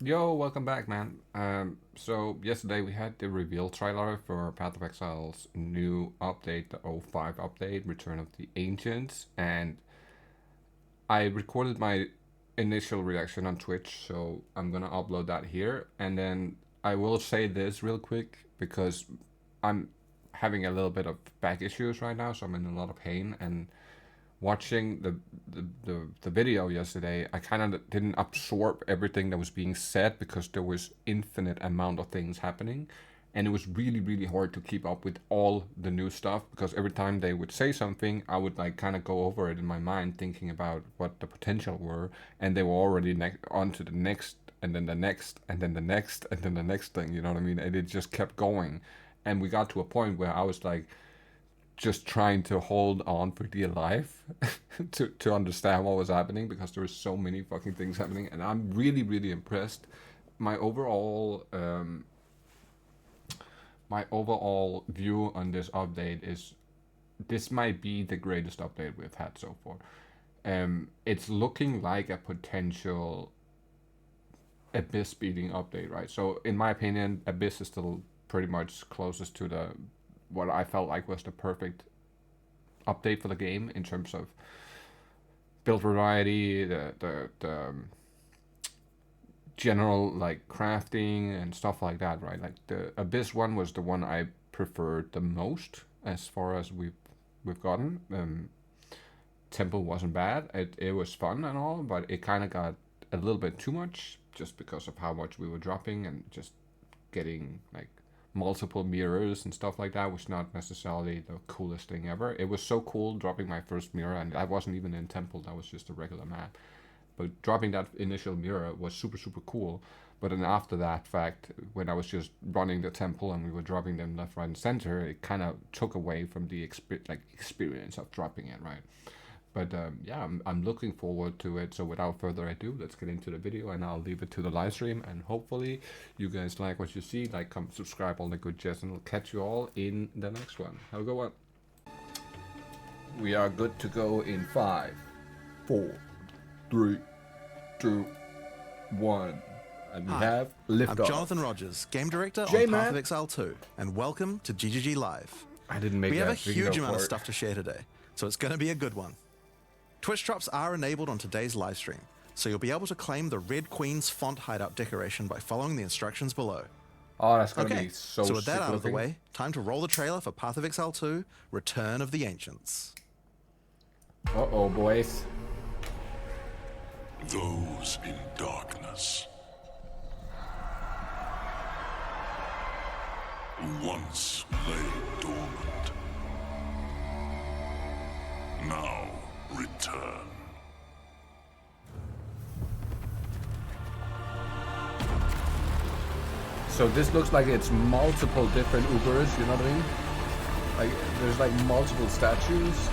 Yo, welcome back, man. So yesterday we had the reveal trailer for Path of Exile's new update, the O5 update, Return of the Ancients, and I recorded my initial reaction on Twitch, so I'm gonna upload that here, and then I will say this real quick because I'm having a little bit of back issues right now, so I'm in a lot of pain, and watching the video yesterday, I kind of didn't absorb everything that was being said because there was infinite amount of things happening, and it was really hard to keep up with all the new stuff because every time they would say something, I would like kind of go over it in my mind, thinking about what the potential were, and they were already on to the next, and then the next, and then the next, and then the next thing. You know what I mean? And it just kept going, and we got to a point where I was like just trying to hold on for dear life to understand what was happening because there were so many fucking things happening, and I'm really impressed. My overall view on this update is this might be the greatest update we've had so far. It's looking like a potential Abyss beating update, right? So in my opinion, Abyss is still pretty much closest to the what I felt like was the perfect update for the game in terms of build variety, the general like crafting and stuff like that, right? Like the Abyss one was the one I preferred the most as far as we've gotten. Temple wasn't bad. It was fun and all, but it kind of got a little bit too much just because of how much we were dropping and just getting like multiple mirrors and stuff like that was not necessarily the coolest thing ever. It was so cool dropping my first mirror, and I wasn't even in Temple, that was just a regular map. But dropping that initial mirror was super cool. But then after that fact, when I was just running the Temple and we were dropping them left, right, and center, it kind of took away from the experience of dropping it, right? But yeah, I'm looking forward to it. So without further ado, let's get into the video, and I'll leave it to the live stream. And hopefully you guys like what you see. Like, comment, subscribe, all the good jazz, and we'll catch you all in the next one. Have a good one. We are good to go in 5, 4, 3, 2, 1. And we have liftoff. I'm Jonathan Rogers, Game Director on Path of Exile 2, and welcome to GGG Live. I didn't make We have a huge amount of stuff to share today, so it's going to be a good one. Twitch drops are enabled on today's live stream, so you'll be able to claim the Red Queen's font hideout decoration by following the instructions below. Oh, that's going to be so with that out of the way, time to roll the trailer for Path of Exile 2, Return of the Ancients. Uh-oh, boys. Those in darkness once lay dormant, now return. So this looks like it's multiple different Ubers, you know what I mean? Like, there's like multiple statues.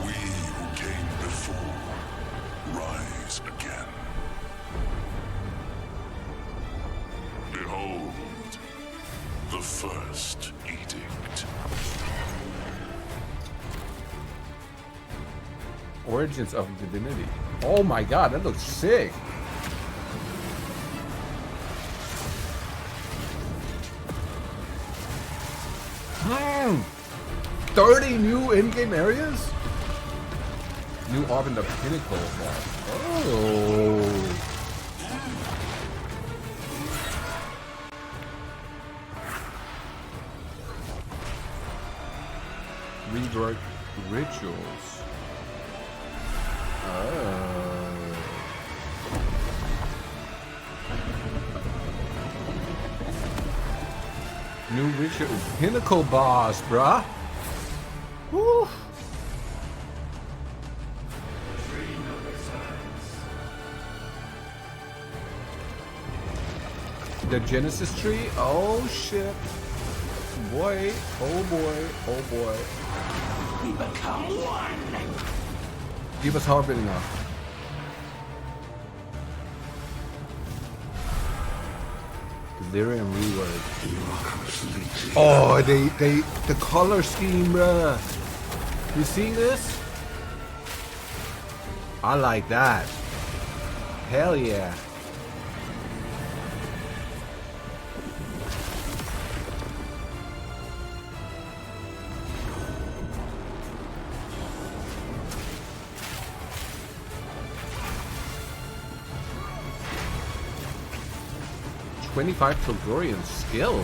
We who came before rise again. Behold, the first edict. Origins of Divinity. Oh my god, that looks sick. Hmm. 30 new in-game areas? New orb in the pinnacle. Oh. Rework rituals. New ritual pinnacle boss, bruh. Woo. The Genesis tree? Oh shit. Boy, oh boy, oh boy. We become one. Give us heart beating up. Delirium rework. Oh, the color scheme, bruh. You see this? I like that. Hell yeah. 25 Togorian skill.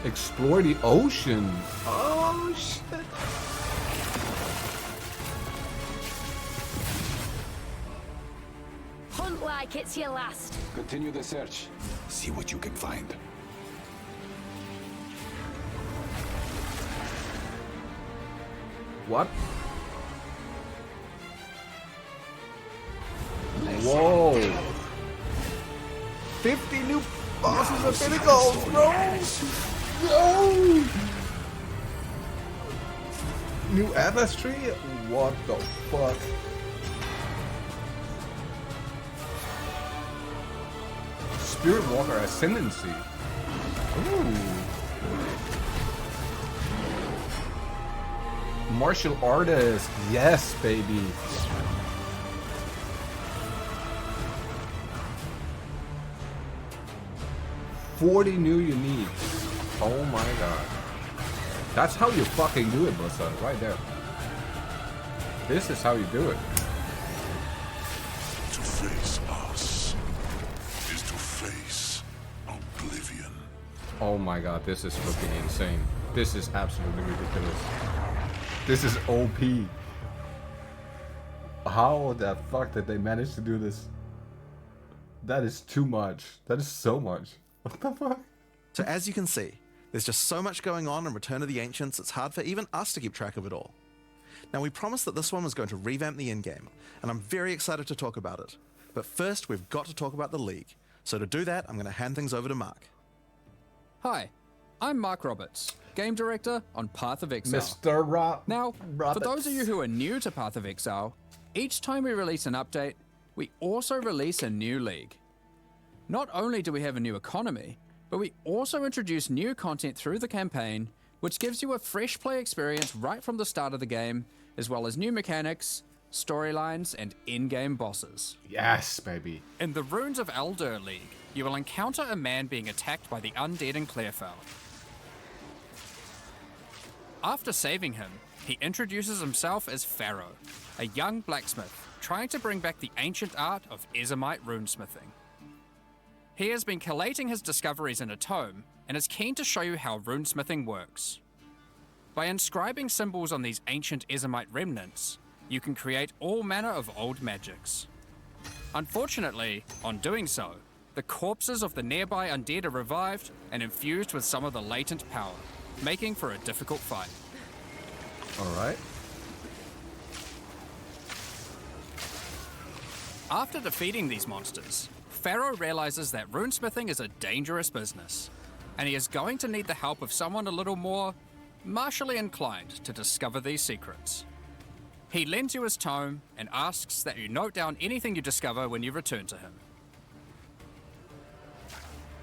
Explore the ocean. Oh shit. Hunt like it's your last. Continue the search. See what you can find. What? Whoa. 50 new bosses and pinnacles, bro. Whoa. New Atlas tree? What the fuck? Spirit Walker Ascendancy. Ooh. Martial artist. Yes, baby. $40 new uniques. Oh my god. That's how you fucking do it, Bussa. Right there. This is how you do it. To face us is to face oblivion. Oh my god, this is fucking insane. This is absolutely ridiculous. This is OP. How the fuck did they manage to do this? That is too much. That is so much. What the fuck? So as you can see, there's just so much going on in Return of the Ancients, it's hard for even us to keep track of it all. Now, we promised that this one was going to revamp the in-game, and I'm very excited to talk about it. But first, we've got to talk about the League. So to do that, I'm going to hand things over to Mark. Hi, I'm Mark Roberts, Game Director on Path of Exile. Mr. Now, Roberts. for those of you who are new to Path of Exile, each time we release an update, we also release a new league. Not only do we have a new economy, but we also introduce new content through the campaign, which gives you a fresh play experience right from the start of the game, as well as new mechanics, storylines, and in-game bosses. Yes, baby. In the Runes of Eldur League, you will encounter a man being attacked by the undead in Clearfell. After saving him, he introduces himself as Pharaoh, a young blacksmith trying to bring back the ancient art of Ezomite runesmithing. He has been collating his discoveries in a tome and is keen to show you how runesmithing works. By inscribing symbols on these ancient Ezomite remnants, you can create all manner of old magics. Unfortunately, on doing so, the corpses of the nearby undead are revived and infused with some of the latent power, making for a difficult fight. Alright. After defeating these monsters, Pharaoh realizes that runesmithing is a dangerous business, and he is going to need the help of someone a little more martially inclined to discover these secrets. He lends you his tome and asks that you note down anything you discover when you return to him.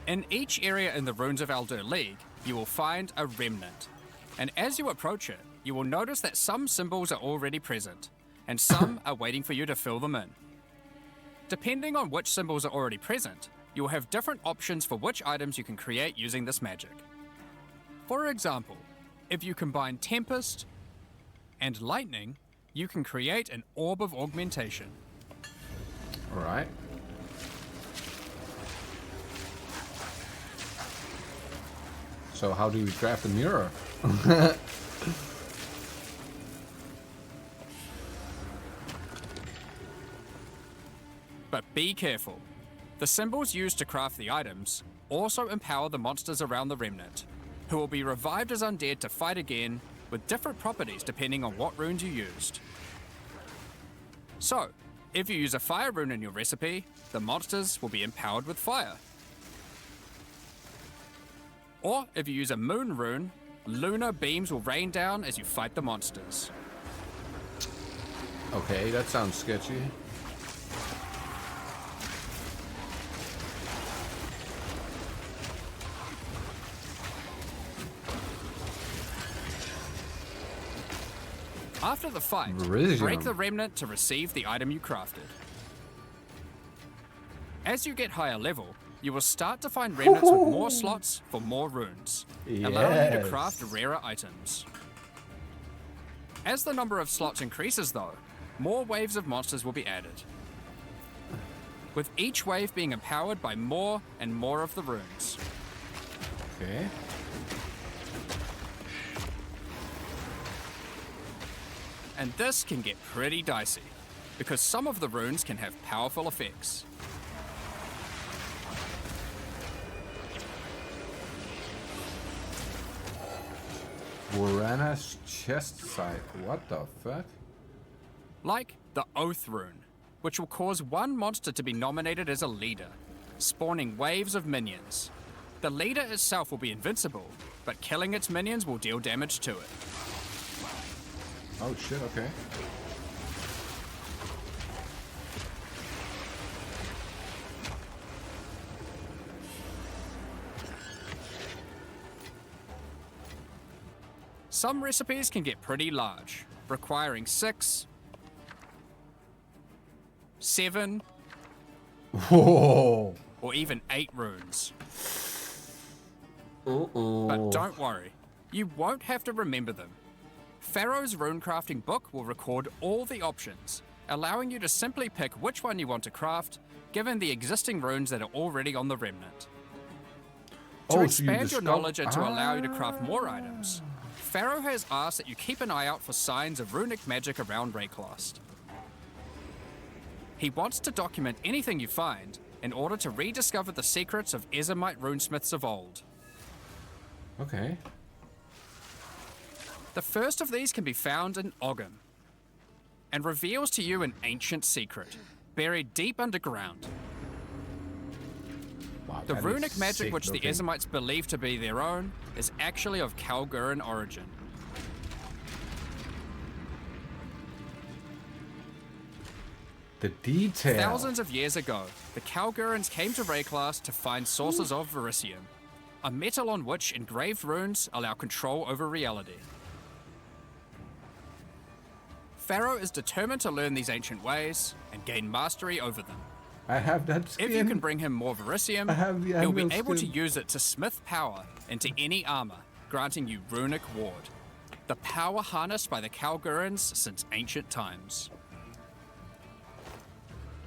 In each area in the Runes of Eldur League, you will find a remnant, and as you approach it, you will notice that some symbols are already present, and some are waiting for you to fill them in. Depending on which symbols are already present, you will have different options for which items you can create using this magic. For example, if you combine Tempest and Lightning, you can create an Orb of Augmentation. Alright. So how do you craft a mirror? But be careful. The symbols used to craft the items also empower the monsters around the remnant, who will be revived as undead to fight again with different properties depending on what runes you used. So, if you use a fire rune in your recipe, the monsters will be empowered with fire. Or if you use a moon rune, lunar beams will rain down as you fight the monsters. Okay, that sounds sketchy. After the fight, Virizium. break the remnant to receive the item you crafted. As you get higher level, you will start to find remnants with more slots for more runes, allowing you to Yes. craft rarer items. As the number of slots increases though, more waves of monsters will be added, with each wave being empowered by more and more of the runes. Okay. And this can get pretty dicey, because some of the runes can have powerful effects. Warana's chest side. What the fuck? Like the Oath rune, which will cause one monster to be nominated as a leader, spawning waves of minions. The leader itself will be invincible, but killing its minions will deal damage to it. Oh shit, okay. Some recipes can get pretty large, requiring 6, 7, Whoa! or even 8 runes. Uh-oh. But don't worry, you won't have to remember them. Pharaoh's runecrafting book will record all the options, allowing you to simply pick which one you want to craft, given the existing runes that are already on the remnant. To expand your knowledge and to allow you to craft more items, Pharaoh has asked that you keep an eye out for signs of runic magic around Rayclast. He wants to document anything you find in order to rediscover the secrets of Ezomite runesmiths of old. Okay. The first of these can be found in Ogham, and reveals to you an ancient secret, buried deep underground. Wow, The that runic is magic sick which looking. the Ezomites believe to be their own is actually of Kalguran origin. The detail. Thousands of years ago, the Kalgurans came to Rayclast to find sources of verisium, a metal on which engraved runes allow control over reality. Pharaoh is determined to learn these ancient ways and gain mastery over them. I have that skin. If you can bring him more verisium, I have the he'll be anvil able to skin. use it to smith power into any armor, granting you runic ward, the power harnessed by the Kalgurans since ancient times.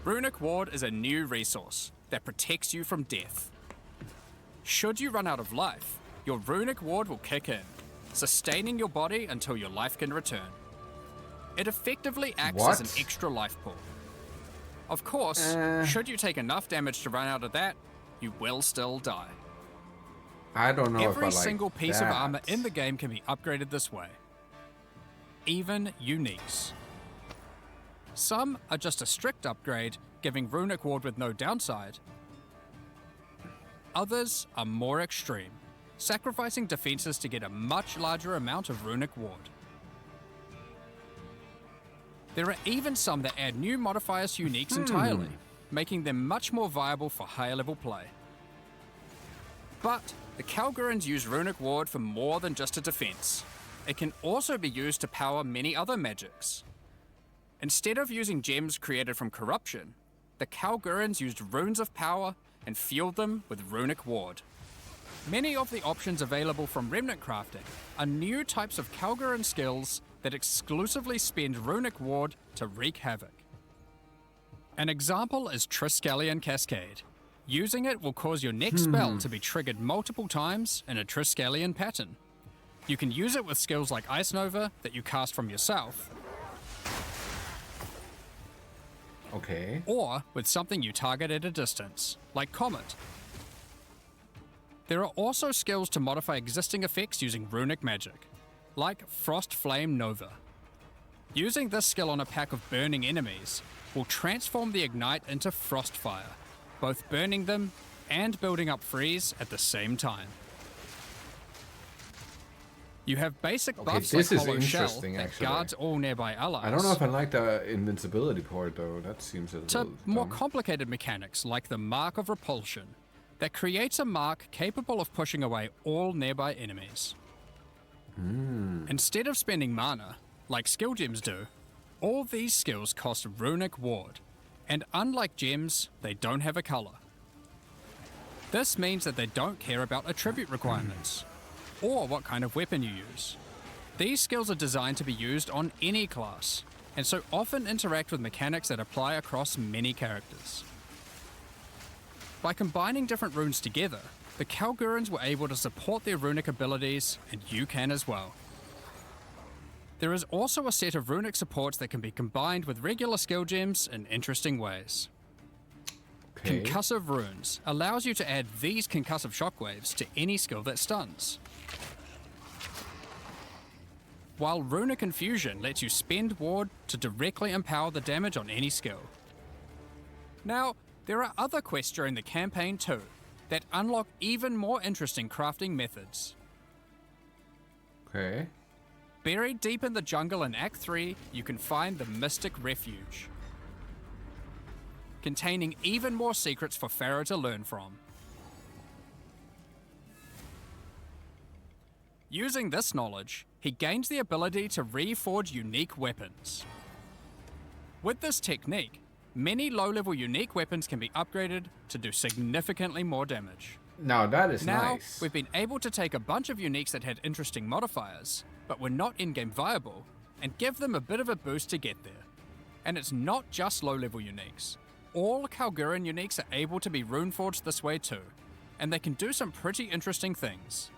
Runic ward is a new resource that protects you from death. Should you run out of life, your runic ward will kick in, sustaining your body until your life can return. It effectively acts as an What? extra life pool. Of course, should you take enough damage to run out of that, you will still die. I don't know if I Every like single piece that. of armor in the game can be upgraded this way. Even uniques. Some are just a strict upgrade, giving runic ward with no downside. Others are more extreme, sacrificing defenses to get a much larger amount of runic ward. There are even some that add new modifiers to uniques entirely, making them much more viable for higher level play. But the Kalgurans use runic ward for more than just a defense. It can also be used to power many other magics. Instead of using gems created from corruption, the Kalgurans used runes of power and fueled them with runic ward. Many of the options available from remnant crafting are new types of Kalguran skills that exclusively spend runic ward to wreak havoc. An example is Triskelion Cascade. Using it will cause your next spell to be triggered multiple times in a Triskelion pattern. You can use it with skills like Ice Nova that you cast from yourself, Okay. or with something you target at a distance, like Comet. There are also skills to modify existing effects using runic magic, like Frost Flame Nova. Using this skill on a pack of burning enemies will transform the Ignite into Frostfire, both burning them and building up freeze at the same time. You have basic Okay, buffs this like is Hollow Shell interesting, that actually. guards all nearby allies. I don't know if I like the invincibility part though. That seems a to little more dumb. complicated mechanics like the Mark of Repulsion that creates a mark capable of pushing away all nearby enemies. Instead of spending mana, like skill gems do, all these skills cost runic ward, and unlike gems, they don't have a color. This means that they don't care about attribute requirements, or what kind of weapon you use. These skills are designed to be used on any class, and so often interact with mechanics that apply across many characters. By combining different runes together, the Kalgurans were able to support their runic abilities, and you can as well. There is also a set of runic supports that can be combined with regular skill gems in interesting ways. Okay. Concussive runes allows you to add these concussive shockwaves to any skill that stuns. While Runic Infusion lets you spend ward to directly empower the damage on any skill. Now, there are other quests during the campaign too, that unlock even more interesting crafting methods. Okay. Buried deep in the jungle in Act 3, you can find the Mystic Refuge, containing even more secrets for Pharaoh to learn from. Using this knowledge, he gains the ability to reforge unique weapons. With this technique, many low-level unique weapons can be upgraded to do significantly more damage. Now that is Now, nice. we've been able to take a bunch of uniques that had interesting modifiers, but were not in-game viable, and give them a bit of a boost to get there. And it's not just low-level uniques. All Kalguran uniques are able to be runeforged this way too, and they can do some pretty interesting things.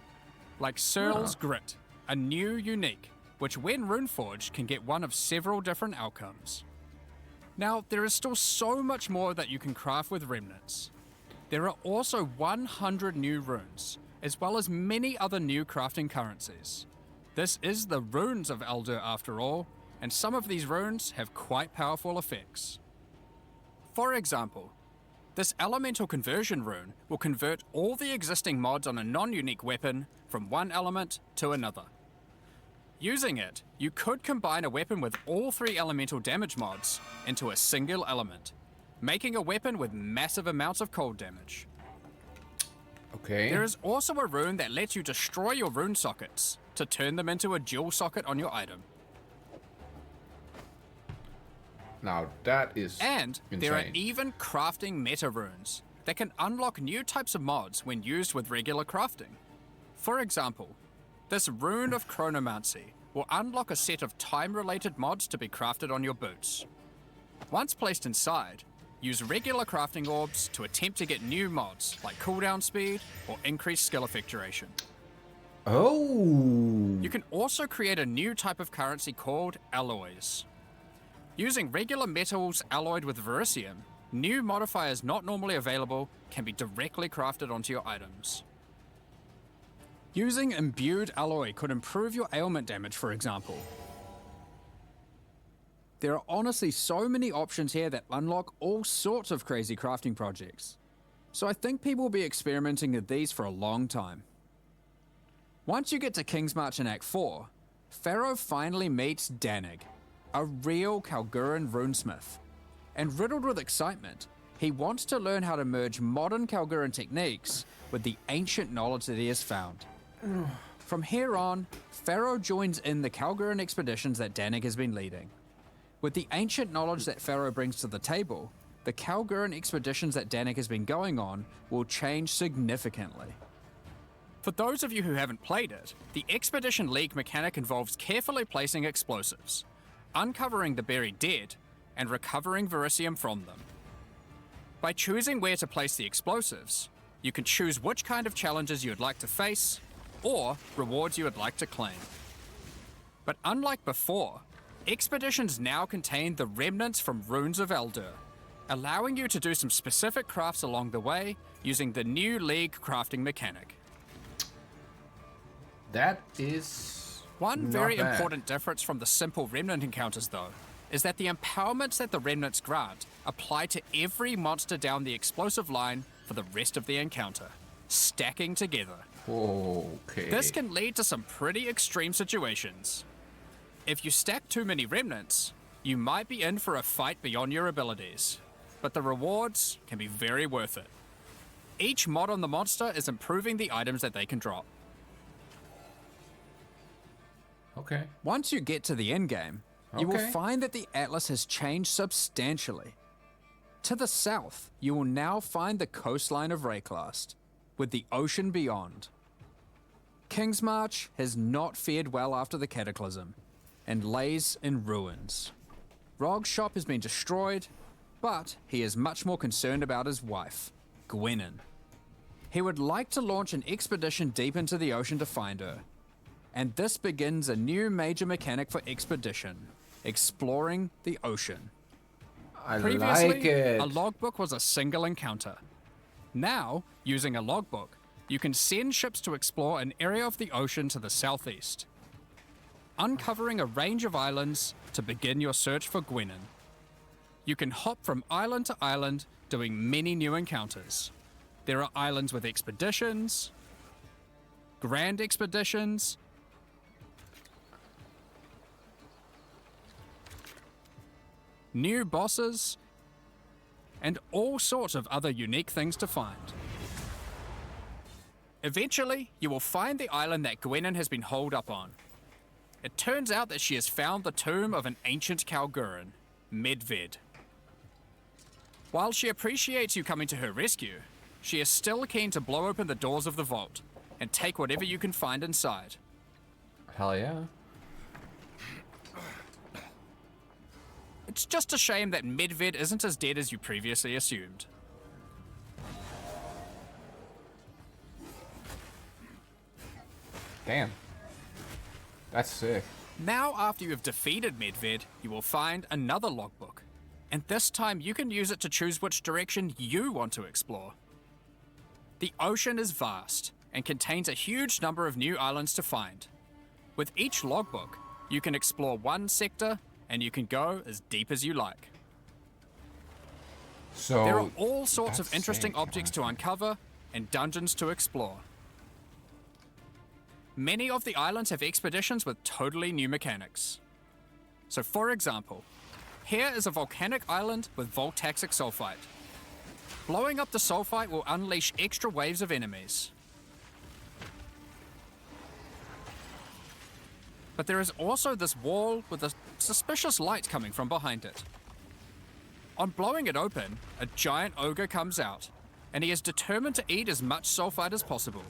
Like Searle's Grit, a new unique, which when runeforged can get one of several different outcomes. Now, there is still so much more that you can craft with remnants. There are also 100 new runes, as well as many other new crafting currencies. This is the runes of Eldur after all, and some of these runes have quite powerful effects. For example, this elemental conversion rune will convert all the existing mods on a non-unique weapon from one element to another. Using it, you could combine a weapon with all 3 elemental damage mods into a single element, making a weapon with massive amounts of cold damage. Okay. There is also a rune that lets you destroy your rune sockets to turn them into a dual socket on your item. Now that is And insane. there are even crafting meta runes that can unlock new types of mods when used with regular crafting. For example, this Rune of Chronomancy will unlock a set of time-related mods to be crafted on your boots. Once placed inside, use regular crafting orbs to attempt to get new mods like cooldown speed or increased skill effect duration. Oh. You can also create a new type of currency called alloys. Using regular metals alloyed with verisium, new modifiers not normally available can be directly crafted onto your items. Using imbued alloy could improve your ailment damage, for example. There are honestly so many options here that unlock all sorts of crazy crafting projects. So I think people will be experimenting with these for a long time. Once you get to King's March in Act 4, Pharaoh finally meets Danig, a real Kalguran runesmith. And riddled with excitement, he wants to learn how to merge modern Kalguran techniques with the ancient knowledge that he has found. From here on, Pharaoh joins in the Kalguran expeditions that Danig has been leading. With the ancient knowledge that Pharaoh brings to the table, the Kalguran expeditions that Danig has been going on will change significantly. For those of you who haven't played it, the Expedition League mechanic involves carefully placing explosives, uncovering the buried dead, and recovering verisium from them. By choosing where to place the explosives, you can choose which kind of challenges you would like to face, or rewards you would like to claim. But unlike before, expeditions now contain the remnants from Runes of Eldur, allowing you to do some specific crafts along the way using the new League crafting mechanic. That is One not very bad. important difference from the simple remnant encounters, though, is that the empowerments that the remnants grant apply to every monster down the explosive line for the rest of the encounter, stacking together. Okay. This can lead to some pretty extreme situations. If you stack too many remnants, you might be in for a fight beyond your abilities, but the rewards can be very worth it. Each mod on the monster is improving the items that they can drop. Okay. Once you get to the endgame, you will Okay. find that the atlas has changed substantially. To the south, you will now find the coastline of Rayclast, with the ocean beyond. Kingsmarch has not fared well after the Cataclysm, and lays in ruins. Rog's shop has been destroyed, but he is much more concerned about his wife, Gwenyn. He would like to launch an expedition deep into the ocean to find her, and this begins a new major mechanic for expedition, exploring the ocean. I Previously, like it. a logbook was a single encounter. Now, using a logbook, you can send ships to explore an area of the ocean to the southeast, uncovering a range of islands to begin your search for Gwenyn. You can hop from island to island, doing many new encounters. There are islands with expeditions, grand expeditions, new bosses, and all sorts of other unique things to find. Eventually, you will find the island that Gwenyn has been holed up on. It turns out that she has found the tomb of an ancient Kalguran, Medved. While she appreciates you coming to her rescue, she is still keen to blow open the doors of the vault and take whatever you can find inside. Hell yeah. It's just a shame that Medved isn't as dead as you previously assumed. Damn. That's sick. Now, after you have defeated Medved, you will find another logbook. And this time you can use it to choose which direction you want to explore. The ocean is vast and contains a huge number of new islands to find. With each logbook, you can explore one sector and you can go as deep as you like. So There are all sorts of that's interesting sick, objects to uncover and dungeons to explore. Many of the islands have expeditions with totally new mechanics. So for example, here is a volcanic island with voltaxic sulfite. Blowing up the sulfite will unleash extra waves of enemies. But there is also this wall with a suspicious light coming from behind it. On blowing it open, a giant ogre comes out, and he is determined to eat as much sulfite as possible.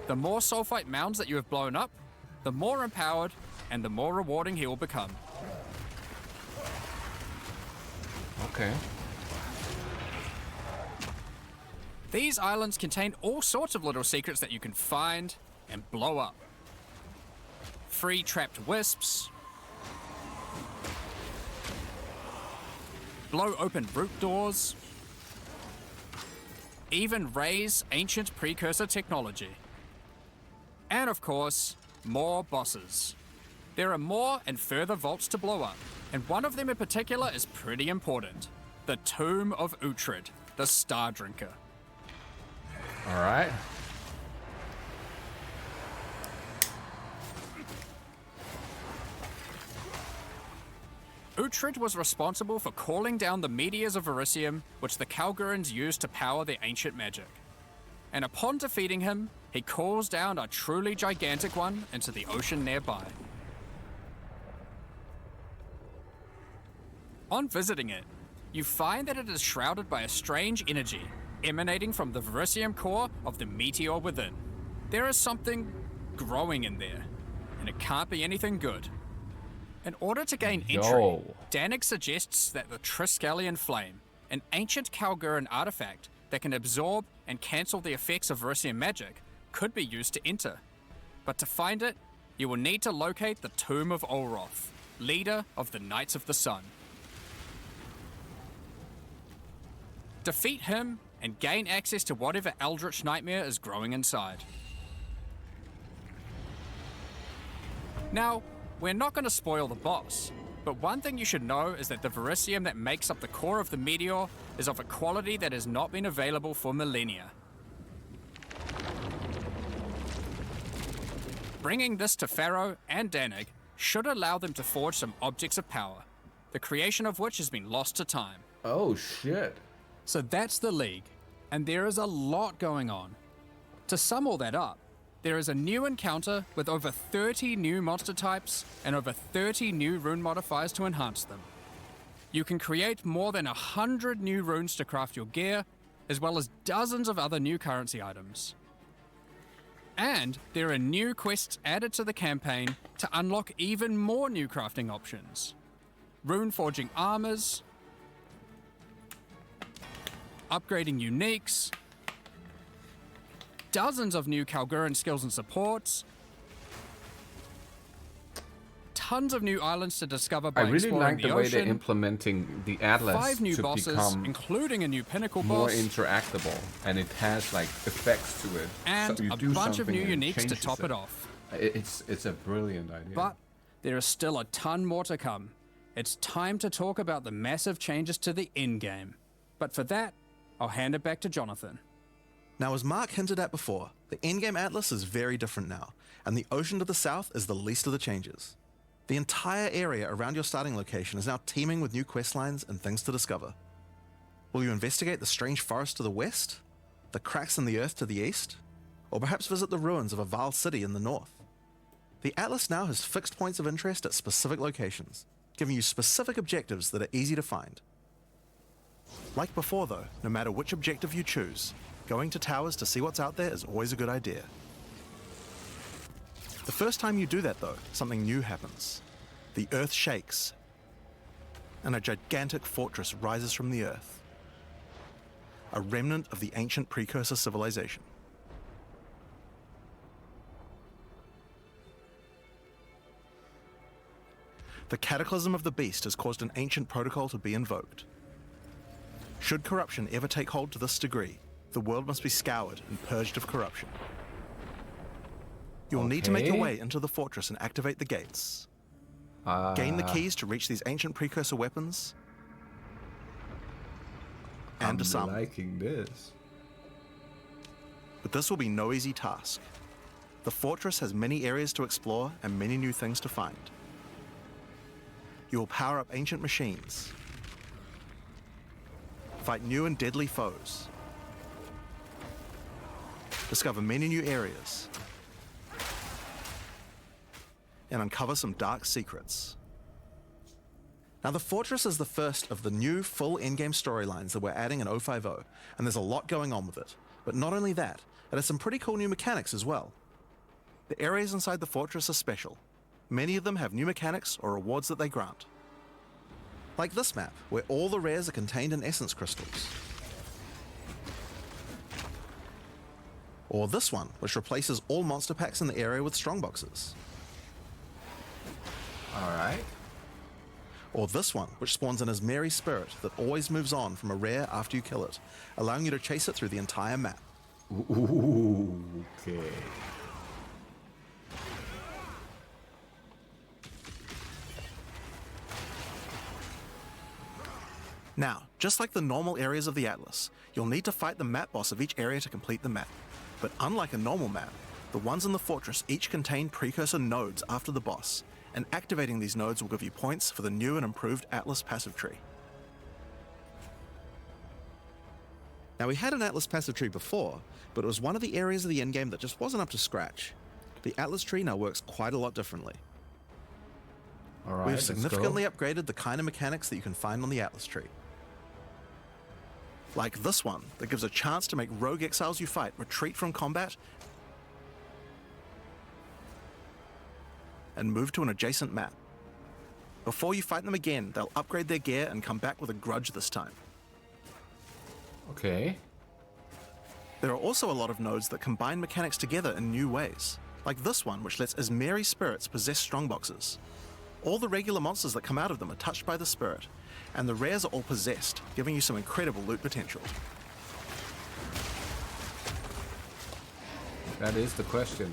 The more sulfite mounds that you have blown up, the more empowered and the more rewarding he will become. Okay. These islands contain all sorts of little secrets that you can find and blow up. Free trapped wisps, blow open root doors, even raise ancient precursor technology. And of course, more bosses. There are more and further vaults to blow up, and one of them in particular is pretty important. The Tomb of Uhtred, the Star Drinker. Alright. Uhtred was responsible for calling down the meteors of Verisium, which the Kalgurans used to power their ancient magic. And upon defeating him, he calls down a truly gigantic one into the ocean nearby. On visiting it, you find that it is shrouded by a strange energy emanating from the Verisium core of the meteor within. There is something growing in there, and it can't be anything good. In order to gain entry, Yo. Danik suggests that the Triskelion Flame, an ancient Kalguran artifact that can absorb and cancel the effects of Verisium magic, could be used to enter. But to find it, you will need to locate the Tomb of Olroth, leader of the Knights of the Sun. Defeat him and gain access to whatever eldritch nightmare is growing inside. Now, we're not going to spoil the boss, but one thing you should know is that the Verisium that makes up the core of the meteor is of a quality that has not been available for millennia. Bringing this to Pharaoh and Danik should allow them to forge some objects of power, the creation of which has been lost to time. Oh shit. So that's the League, and there is a lot going on. To sum all that up, there is a new encounter with over 30 new monster types and over 30 new rune modifiers to enhance them. You can create more than 100 new runes to craft your gear, as well as dozens of other new currency items. And there are new quests added to the campaign to unlock even more new crafting options. Rune forging armors, upgrading uniques, dozens of new Kalguran skills and supports, tons of new islands to discover by I really exploring like the the way they're ocean, implementing the Atlas 5 new to bosses, become including a new pinnacle more boss, interactable, and it has like effects to it. and So you a do bunch of something new and it uniques to changes top it off. It's a brilliant idea. But there is still a ton more to come. It's time to talk about the massive changes to the in-game. But for that, I'll hand it back to Jonathan. Now, as Mark hinted at before, the in-game Atlas is very different now, and the ocean to the south is the least of the changes. The entire area around your starting location is now teeming with new questlines and things to discover. Will you investigate the strange forest to the west? The cracks in the earth to the east? Or perhaps visit the ruins of a Val city in the north? The Atlas now has fixed points of interest at specific locations, giving you specific objectives that are easy to find. Like before though, no matter which objective you choose, going to towers to see what's out there is always a good idea. The first time you do that though, something new happens. The earth shakes, and a gigantic fortress rises from the earth. A remnant of the ancient precursor civilization. The cataclysm of the beast has caused an ancient protocol to be invoked. Should corruption ever take hold to this degree, the world must be scoured and purged of corruption. You'll need to make your way into the fortress and activate the gates. Gain the keys to reach these ancient precursor weapons, and disarm them. I'm liking this. But this will be no easy task. The fortress has many areas to explore and many new things to find. You will power up ancient machines, fight new and deadly foes, discover many new areas, and uncover some dark secrets. Now, the Fortress is the first of the new full in-game storylines that we're adding in 050, and there's a lot going on with it. But not only that, it has some pretty cool new mechanics as well. The areas inside the Fortress are special. Many of them have new mechanics or rewards that they grant. Like this map, where all the rares are contained in essence crystals. Or this one, which replaces all monster packs in the area with strongboxes. Alright. Or this one, which spawns an Asmeri spirit that always moves on from a rare after you kill it, allowing you to chase it through the entire map. Ooh, okay. Now, just like the normal areas of the Atlas, you'll need to fight the map boss of each area to complete the map. But unlike a normal map, the ones in the fortress each contain precursor nodes after the boss, and activating these nodes will give you points for the new and improved Atlas passive tree. Now, we had an Atlas passive tree before, but it was one of the areas of the endgame that just wasn't up to scratch. The Atlas tree now works quite a lot differently. Alright, We've let's significantly go. upgraded the kind of mechanics that you can find on the Atlas tree. Like this one, that gives a chance to make rogue exiles you fight retreat from combat and move to an adjacent map. Before you fight them again, they'll upgrade their gear and come back with a grudge this time. Okay. There are also a lot of nodes that combine mechanics together in new ways, like this one which lets Asmeri spirits possess strongboxes. All the regular monsters that come out of them are touched by the spirit, and the rares are all possessed, giving you some incredible loot potential. That is the question.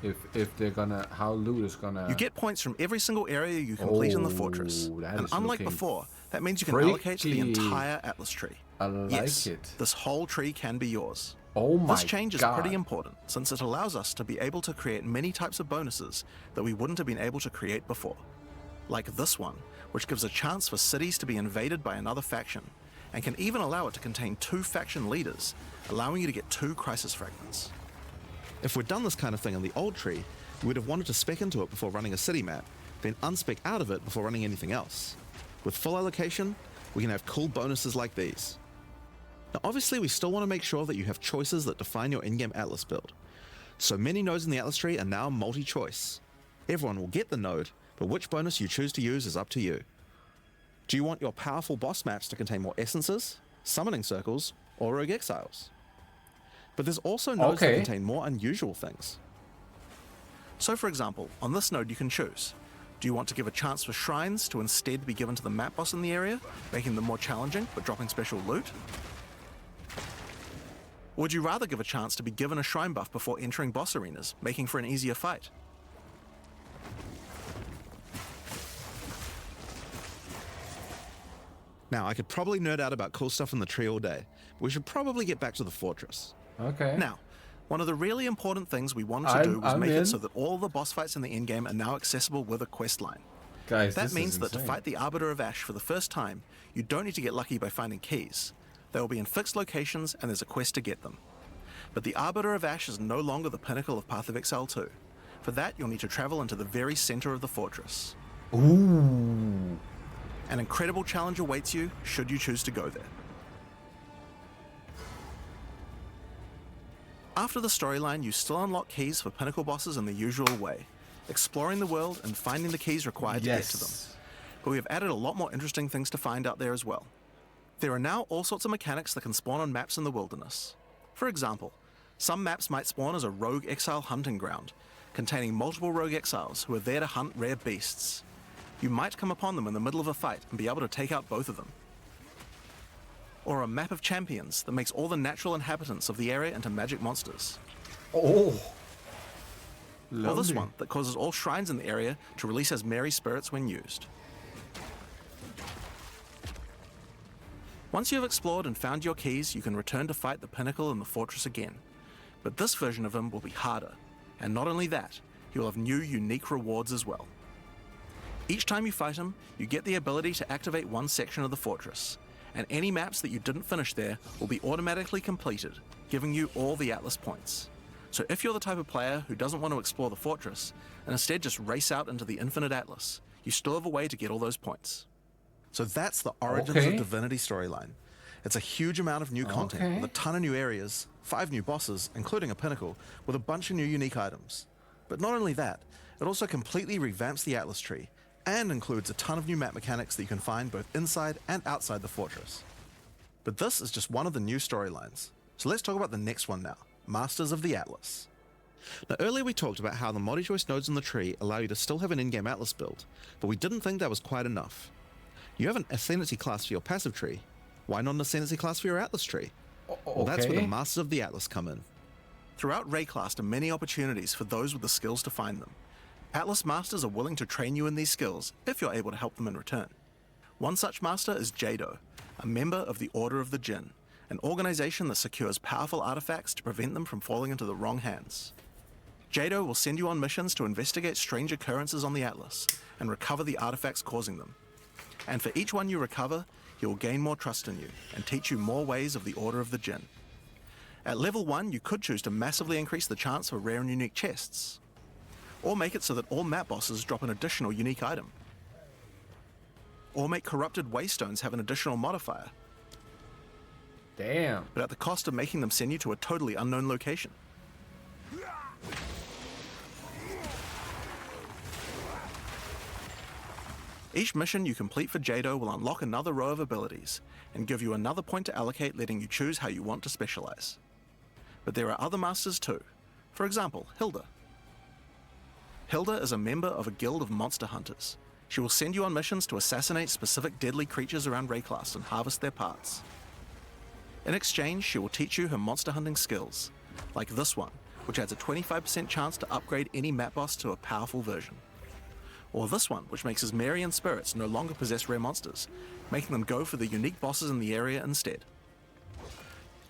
If they're gonna, how loot is gonna... You get points from every single area you complete in the fortress, that and is unlike looking before, that means you can allocate to the pretty- entire Atlas tree. I like Yes, it. this whole tree can be yours. Oh my This change is God. pretty important, since it allows us to be able to create many types of bonuses that we wouldn't have been able to create before. Like this one, which gives a chance for cities to be invaded by another faction, and can even allow it to contain 2 faction leaders, allowing you to get 2 crisis fragments. If we'd done this kind of thing in the old tree, we would have wanted to spec into it before running a city map, then unspec out of it before running anything else. With full allocation, we can have cool bonuses like these. Now obviously we still want to make sure that you have choices that define your in-game Atlas build. So many nodes in the Atlas tree are now multi-choice. Everyone will get the node, but which bonus you choose to use is up to you. Do you want your powerful boss maps to contain more essences, summoning circles, or rogue exiles? But there's also nodes that contain more unusual things. So for example, on this node you can choose. Do you want to give a chance for shrines to instead be given to the map boss in the area, making them more challenging but dropping special loot? Or would you rather give a chance to be given a shrine buff before entering boss arenas, making for an easier fight? Now, I could probably nerd out about cool stuff in the tree all day, but we should probably get back to the fortress. Okay. Now, one of the really important things we wanted to do was make it so that all the boss fights in the endgame are now accessible with a quest line. Guys, that means that to fight the Arbiter of Ash for the first time, you don't need to get lucky by finding keys. They will be in fixed locations and there's a quest to get them. But the Arbiter of Ash is no longer the pinnacle of Path of Exile 2. For that, you'll need to travel into the very center of the fortress. Ooh. An incredible challenge awaits you, should you choose to go there. After the storyline, you still unlock keys for pinnacle bosses in the usual way, exploring the world and finding the keys required to get to them. But we have added a lot more interesting things to find out there as well. There are now all sorts of mechanics that can spawn on maps in the wilderness. For example, some maps might spawn as a rogue exile hunting ground, containing multiple rogue exiles who are there to hunt rare beasts. You might come upon them in the middle of a fight and be able to take out both of them. Or a map of champions that makes all the natural inhabitants of the area into magic monsters. Oh. Or this one that causes all shrines in the area to release as merry spirits when used. Once you have explored and found your keys, you can return to fight the pinnacle in the fortress again. But this version of him will be harder. And not only that, he will have new unique rewards as well. Each time you fight him, you get the ability to activate one section of the fortress, and any maps that you didn't finish there will be automatically completed, giving you all the Atlas points. So if you're the type of player who doesn't want to explore the fortress, and instead just race out into the infinite Atlas, you still have a way to get all those points. So that's the Origins of Divinity storyline. It's a huge amount of new content, with a ton of new areas, 5 new bosses, including a pinnacle, with a bunch of new unique items. But not only that, it also completely revamps the Atlas tree, and includes a ton of new map mechanics that you can find both inside and outside the fortress. But this is just one of the new storylines. So let's talk about the next one now, Masters of the Atlas. Now earlier we talked about how the multi-choice nodes in the tree allow you to still have an in-game Atlas build, but we didn't think that was quite enough. You have an Ascendancy class for your passive tree, why not an Ascendancy class for your Atlas tree? Well, that's where the Masters of the Atlas come in. Throughout Rayclass are many opportunities for those with the skills to find them. Atlas Masters are willing to train you in these skills if you're able to help them in return. One such master is Jado, a member of the Order of the Jinn, an organization that secures powerful artifacts to prevent them from falling into the wrong hands. Jado will send you on missions to investigate strange occurrences on the Atlas and recover the artifacts causing them. And for each one you recover, he will gain more trust in you and teach you more ways of the Order of the Jinn. At level 1, you could choose to massively increase the chance for rare and unique chests, or make it so that all map bosses drop an additional unique item, or make corrupted waystones have an additional modifier. Damn. But at the cost of making them send you to a totally unknown location. Each mission you complete for Jado will unlock another row of abilities and give you another point to allocate, letting you choose how you want to specialize. But there are other masters too. For example, Hilda. Hilda is a member of a guild of monster hunters. She will send you on missions to assassinate specific deadly creatures around Rayclass and harvest their parts. In exchange, she will teach you her monster hunting skills, like this one, which adds a 25% chance to upgrade any map boss to a powerful version. Or this one, which makes his Marian spirits no longer possess rare monsters, making them go for the unique bosses in the area instead.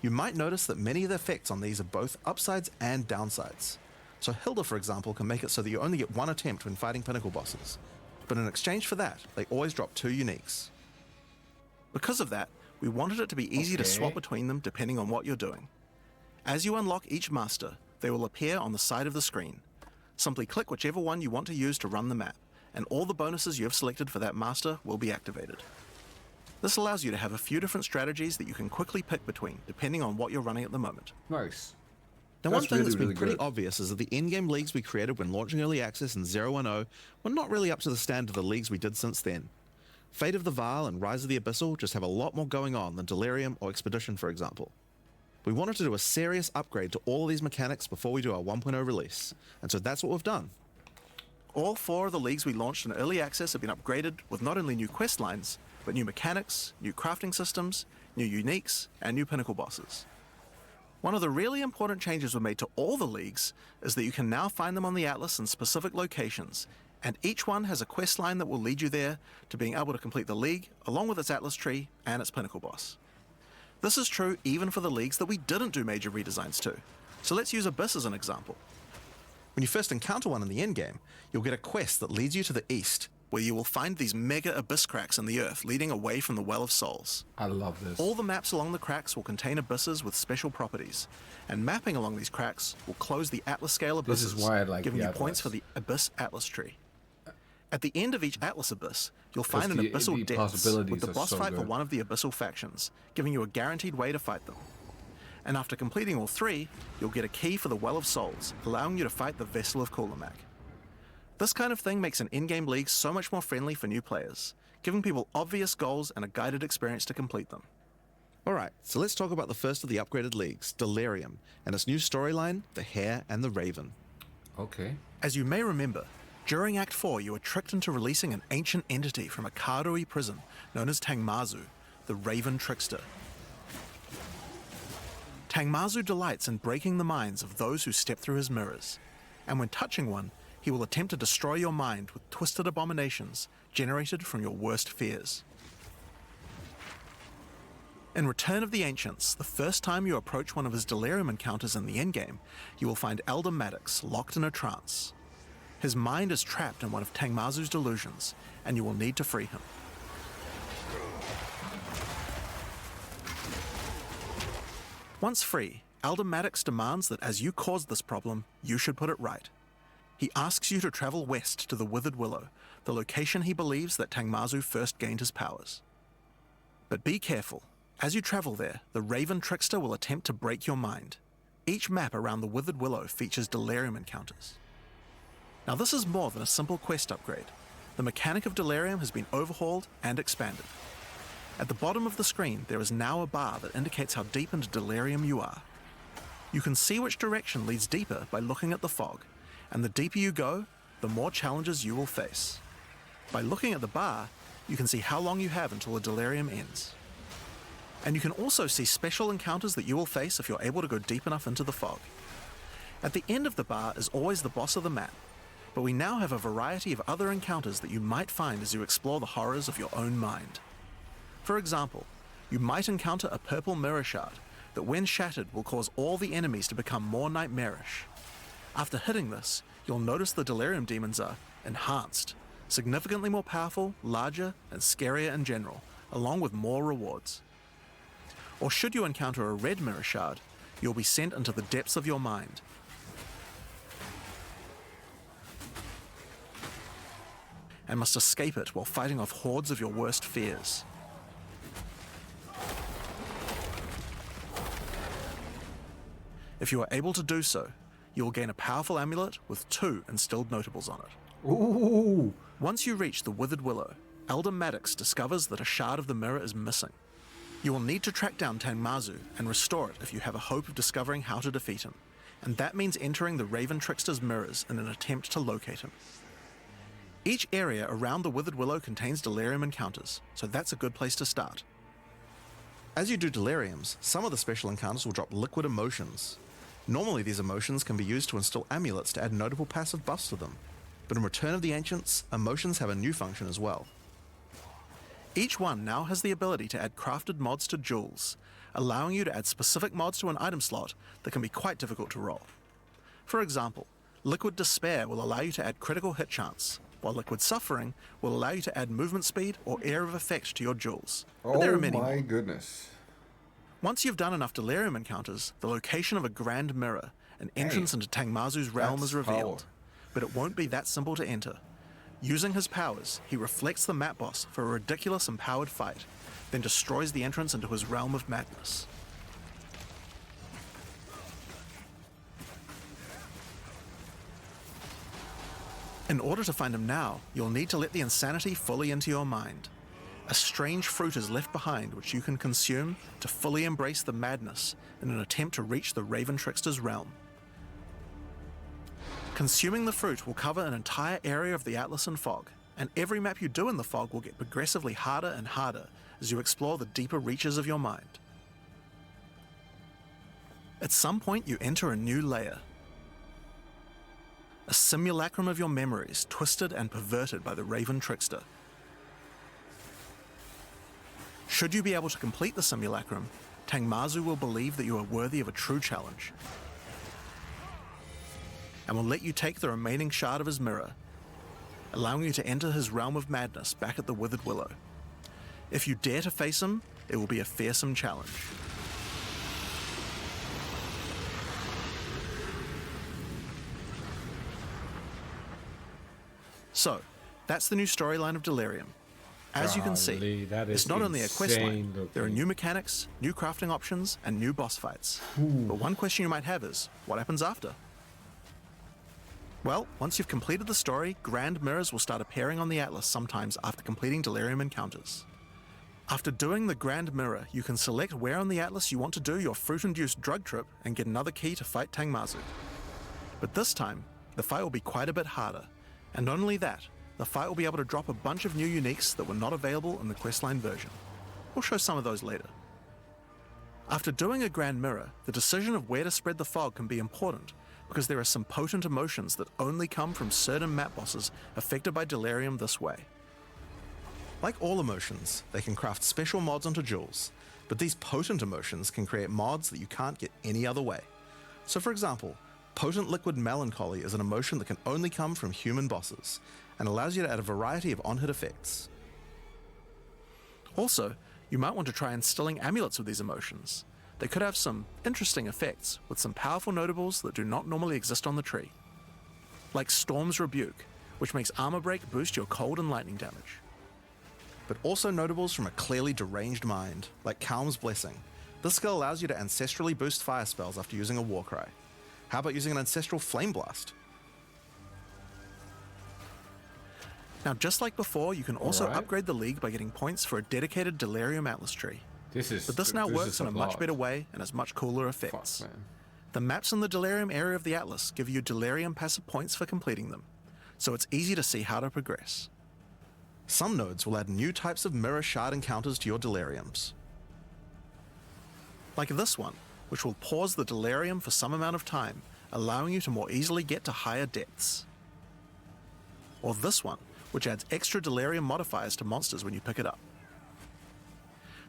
You might notice that many of the effects on these are both upsides and downsides. So Hilda, for example, can make it so that you only get one attempt when fighting pinnacle bosses, but in exchange for that, they always drop 2 uniques. Because of that, we wanted it to be easy to swap between them depending on what you're doing. As you unlock each master, they will appear on the side of the screen. Simply click whichever one you want to use to run the map, and all the bonuses you have selected for that master will be activated. This allows you to have a few different strategies that you can quickly pick between, depending on what you're running at the moment. Nice. Now, one That's thing that's really, been pretty really good. obvious is that the in-game leagues we created when launching Early Access in 010 were not really up to the standard of the leagues we did since then. Fate of the Vile and Rise of the Abyssal just have a lot more going on than Delirium or Expedition, for example. We wanted to do a serious upgrade to all of these mechanics before we do our 1.0 release, and so that's what we've done. All 4 of the leagues we launched in Early Access have been upgraded with not only new quest lines, but new mechanics, new crafting systems, new uniques, and new pinnacle bosses. One of the really important changes we made to all the leagues is that you can now find them on the Atlas in specific locations, and each one has a quest line that will lead you there to being able to complete the league, along with its Atlas tree and its pinnacle boss. This is true even for the leagues that we didn't do major redesigns to, so let's use Abyss as an example. When you first encounter one in the endgame, you'll get a quest that leads you to the east, where you will find these mega abyss cracks in the earth leading away from the Well of Souls. I love this. All the maps along the cracks will contain abysses with special properties, and mapping along these cracks will close the Atlas scale This abysses, is why I like giving the you points Atlas. for the Abyss Atlas tree. At the end of each Atlas abyss, you'll find an the abyssal depths possibilities with the are boss so fight for good. one of the abyssal factions, giving you a guaranteed way to fight them. And after completing all 3, you'll get a key for the Well of Souls, allowing you to fight the Vessel of Kulamak. This kind of thing makes an in-game league so much more friendly for new players, giving people obvious goals and a guided experience to complete them. Alright, so let's talk about the first of the upgraded leagues, Delirium, and its new storyline, The Hare and the Raven. Okay. As you may remember, during Act 4 you were tricked into releasing an ancient entity from a Karui prison known as Tangmazu, the Raven Trickster. Tangmazu delights in breaking the minds of those who step through his mirrors, and when touching one, he will attempt to destroy your mind with twisted abominations generated from your worst fears. In Return of the Ancients, the first time you approach one of his Delirium encounters in the endgame, you will find Elder Maddox locked in a trance. His mind is trapped in one of Tangmazu's delusions, and you will need to free him. Once free, Elder Maddox demands that as you caused this problem, you should put it right. He asks you to travel west to the Withered Willow, the location he believes that Tangmazu first gained his powers. But be careful. As you travel there, the Raven Trickster will attempt to break your mind. Each map around the Withered Willow features Delirium encounters. Now this is more than a simple quest upgrade. The mechanic of Delirium has been overhauled and expanded. At the bottom of the screen, there is now a bar that indicates how deep into Delirium you are. You can see which direction leads deeper by looking at the fog, and the deeper you go, the more challenges you will face. By looking at the bar, you can see how long you have until the Delirium ends. And you can also see special encounters that you will face if you're able to go deep enough into the fog. At the end of the bar is always the boss of the map, but we now have a variety of other encounters that you might find as you explore the horrors of your own mind. For example, you might encounter a purple mirror shard that when shattered will cause all the enemies to become more nightmarish. After hitting this, you'll notice the Delirium demons are enhanced, significantly more powerful, larger, and scarier in general, along with more rewards. Or should you encounter a red mirror shard, you'll be sent into the depths of your mind. And must escape it while fighting off hordes of your worst fears. If you are able to do so, you will gain a powerful amulet with 2 instilled notables on it. Ooh. Once you reach the Withered Willow, Elder Maddox discovers that a shard of the mirror is missing. You will need to track down Tangmazu and restore it if you have a hope of discovering how to defeat him, and that means entering the Raven Trickster's mirrors in an attempt to locate him. Each area around the Withered Willow contains Delirium encounters, so that's a good place to start. As you do Deliriums, some of the special encounters will drop liquid emotions. Normally these emotions can be used to instill amulets to add notable passive buffs to them, but in Return of the Ancients, emotions have a new function as well. Each one now has the ability to add crafted mods to jewels, allowing you to add specific mods to an item slot that can be quite difficult to roll. For example, Liquid Despair will allow you to add critical hit chance, while Liquid Suffering will allow you to add movement speed or Air of Effect to your jewels. But there are many more. Goodness. Once you've done enough Delirium encounters, the location of a Grand Mirror, an entrance into Tangmazu's realm, is revealed. But it won't be that simple to enter. Using his powers, he reflects the map boss for a ridiculous empowered fight, then destroys the entrance into his realm of madness. In order to find him now, you'll need to let the insanity fully into your mind. A strange fruit is left behind which you can consume to fully embrace the madness in an attempt to reach the Raven Trickster's realm. Consuming the fruit will cover an entire area of the Atlas in fog, and every map you do in the fog will get progressively harder and harder as you explore the deeper reaches of your mind. At some point you enter a new layer. A simulacrum of your memories twisted and perverted by the Raven Trickster. Should you be able to complete the simulacrum, Tangmazu will believe that you are worthy of a true challenge, and will let you take the remaining shard of his mirror, allowing you to enter his realm of madness back at the Withered Willow. If you dare to face him, it will be a fearsome challenge. So, that's the new storyline of Delirium. As you can see, it's not only a questline, there are new mechanics, new crafting options, and new boss fights. But one question you might have is, what happens after? Well, once you've completed the story, grand mirrors will start appearing on the Atlas sometimes after completing Delirium encounters. After doing the grand mirror, you can select where on the Atlas you want to do your fruit-induced drug trip and get another key to fight Tangmazu. But this time, the fight will be quite a bit harder. And not only that, the fight will be able to drop a bunch of new uniques that were not available in the questline version. We'll show some of those later. After doing a grand mirror, the decision of where to spread the fog can be important, because there are some potent emotions that only come from certain map bosses affected by Delirium this way. Like all emotions, they can craft special mods onto jewels, but these potent emotions can create mods that you can't get any other way. So for example, Potent Liquid Melancholy is an emotion that can only come from human bosses, and allows you to add a variety of on-hit effects. Also, you might want to try instilling amulets with these emotions. They could have some interesting effects, with some powerful notables that do not normally exist on the tree. Like Storm's Rebuke, which makes armor break boost your cold and lightning damage. But also notables from a clearly deranged mind, like Calm's Blessing. This skill allows you to ancestrally boost fire spells after using a Warcry. How about using an ancestral Flame Blast? Now, just like before, you can also upgrade the League by getting points for a dedicated Delirium Atlas tree. But this now works in a much better way and has much cooler effects. The maps in the Delirium area of the Atlas give you Delirium passive points for completing them, so it's easy to see how to progress. Some nodes will add new types of mirror shard encounters to your Deliriums. Like this one, which will pause the Delirium for some amount of time, allowing you to more easily get to higher depths. Or this one, which adds extra Delirium modifiers to monsters when you pick it up.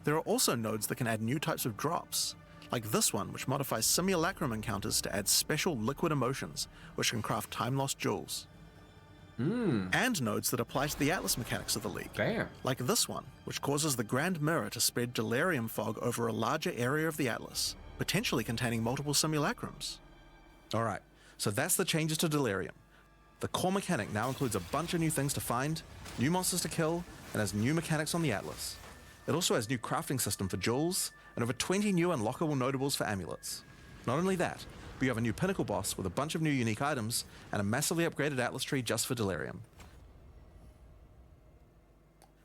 There are also nodes that can add new types of drops, like this one, which modifies Simulacrum encounters to add special liquid emotions, which can craft time-lost jewels. And nodes that apply to the Atlas mechanics of the League. Like this one, which causes the Grand Mirror to spread Delirium fog over a larger area of the Atlas, potentially containing multiple simulacrums. Alright, so that's the changes to Delirium. The core mechanic now includes a bunch of new things to find, new monsters to kill, and has new mechanics on the Atlas. It also has new crafting system for jewels, and over 20 new unlockable notables for amulets. Not only that, but you have a new pinnacle boss with a bunch of new unique items, and a massively upgraded Atlas tree just for Delirium.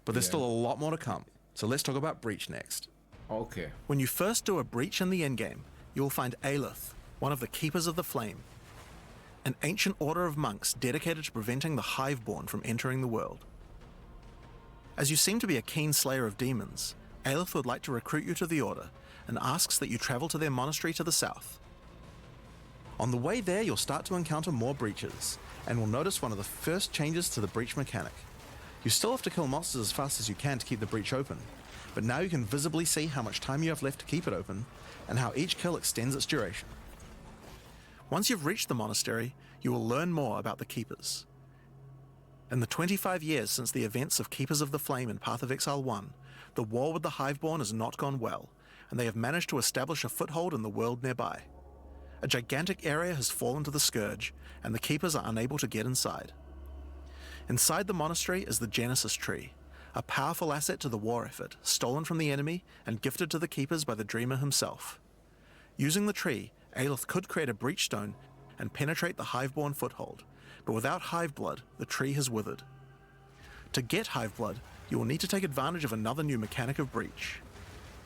But there's still a lot more to come, so let's talk about Breach next. Okay. When you first do a Breach in the endgame, you will find Aelith, one of the Keepers of the Flame, an ancient order of monks dedicated to preventing the Hiveborn from entering the world. As you seem to be a keen slayer of demons, Aelith would like to recruit you to the order and asks that you travel to their monastery to the south. On the way there, you'll start to encounter more breaches, and will notice one of the first changes to the breach mechanic. You still have to kill monsters as fast as you can to keep the breach open, but now you can visibly see how much time you have left to keep it open, and how each kill extends its duration. Once you've reached the monastery, you will learn more about the Keepers. In the 25 years since the events of Keepers of the Flame in Path of Exile 1, the war with the Hiveborn has not gone well, and they have managed to establish a foothold in the world nearby. A gigantic area has fallen to the Scourge, and the Keepers are unable to get inside. Inside the monastery is the Genesis Tree, a powerful asset to the war effort, stolen from the enemy and gifted to the keepers by the Dreamer himself. Using the tree, Aelith could create a breach stone and penetrate the Hiveborn foothold, but without Hive Blood, the tree has withered. To get Hive Blood, you will need to take advantage of another new mechanic of breach.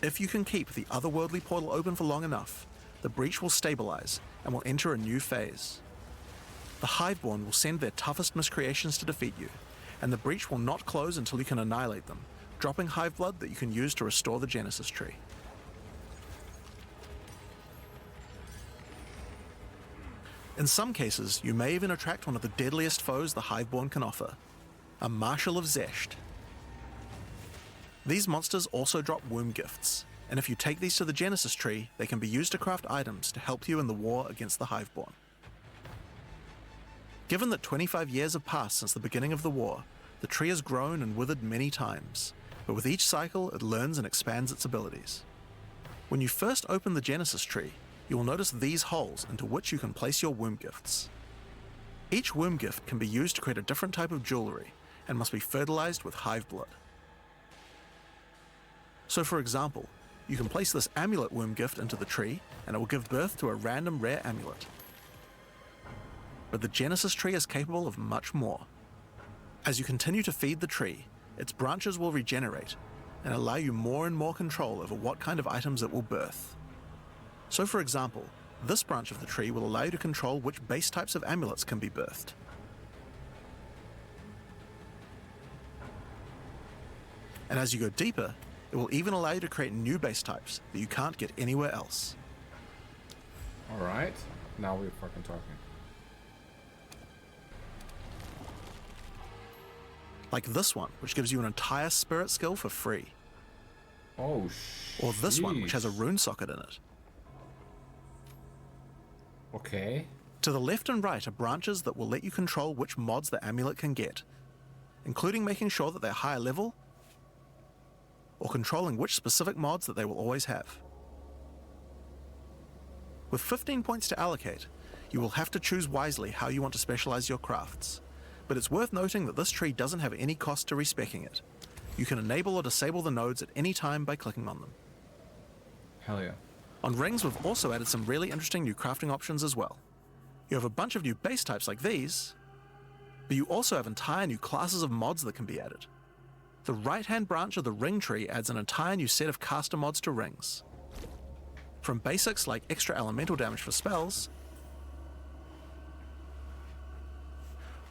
If you can keep the otherworldly portal open for long enough, the breach will stabilize and will enter a new phase. The Hiveborn will send their toughest miscreations to defeat you, and the breach will not close until you can annihilate them, dropping Hive Blood that you can use to restore the Genesis tree. In some cases, you may even attract one of the deadliest foes the Hiveborn can offer, a Marshal of Zesht. These monsters also drop womb gifts, and if you take these to the Genesis tree, they can be used to craft items to help you in the war against the Hiveborn. Given that 25 years have passed since the beginning of the war, the tree has grown and withered many times, but with each cycle it learns and expands its abilities. When you first open the Genesis tree, you will notice these holes into which you can place your womb gifts. Each womb gift can be used to create a different type of jewelry and must be fertilized with Hive Blood. So for example, you can place this amulet womb gift into the tree and it will give birth to a random rare amulet. But the Genesis tree is capable of much more. As you continue to feed the tree, its branches will regenerate and allow you more and more control over what kind of items it will birth. So for example, this branch of the tree will allow you to control which base types of amulets can be birthed. And as you go deeper, it will even allow you to create new base types that you can't get anywhere else. Alright, now we're fucking talking. Like this one, which gives you an entire spirit skill for free. Oh, Or this one, which has a rune socket in it. Okay. To the left and right are branches that will let you control which mods the amulet can get, including making sure that they're higher level, or controlling which specific mods that they will always have. With 15 points to allocate, you will have to choose wisely how you want to specialize your crafts, but it's worth noting that this tree doesn't have any cost to respecking it. You can enable or disable the nodes at any time by clicking on them. Hell yeah. On rings, we've also added some really interesting new crafting options as well. You have a bunch of new base types like these, but you also have entire new classes of mods that can be added. The right-hand branch of the ring tree adds an entire new set of caster mods to rings. From basics like extra elemental damage for spells,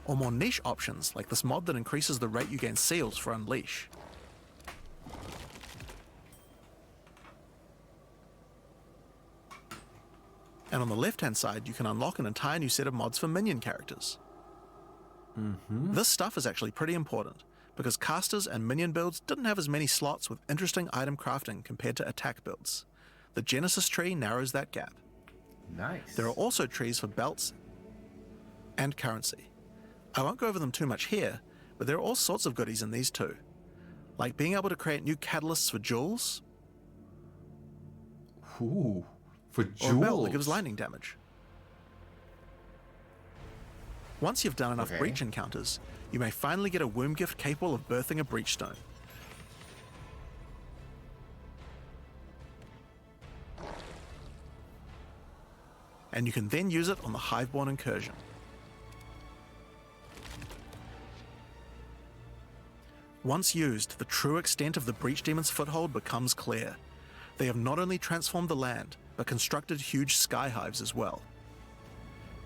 or more niche options like this mod that increases the rate you gain seals for Unleash. And on the left-hand side, you can unlock an entire new set of mods for minion characters. This stuff is actually pretty important, because casters and minion builds didn't have as many slots with interesting item crafting compared to attack builds. The Genesis tree narrows that gap. Nice. There are also trees for belts and currency. I won't go over them too much here, but there are all sorts of goodies in these too, like being able to create new catalysts for jewels, Ooh, for jewels. or a belt that gives lightning damage. Once you've done enough breach encounters, you may finally get a womb gift capable of birthing a breach stone. And you can then use it on the Hiveborn incursion. Once used, the true extent of the Breach Demon's foothold becomes clear. They have not only transformed the land, but constructed huge sky hives as well.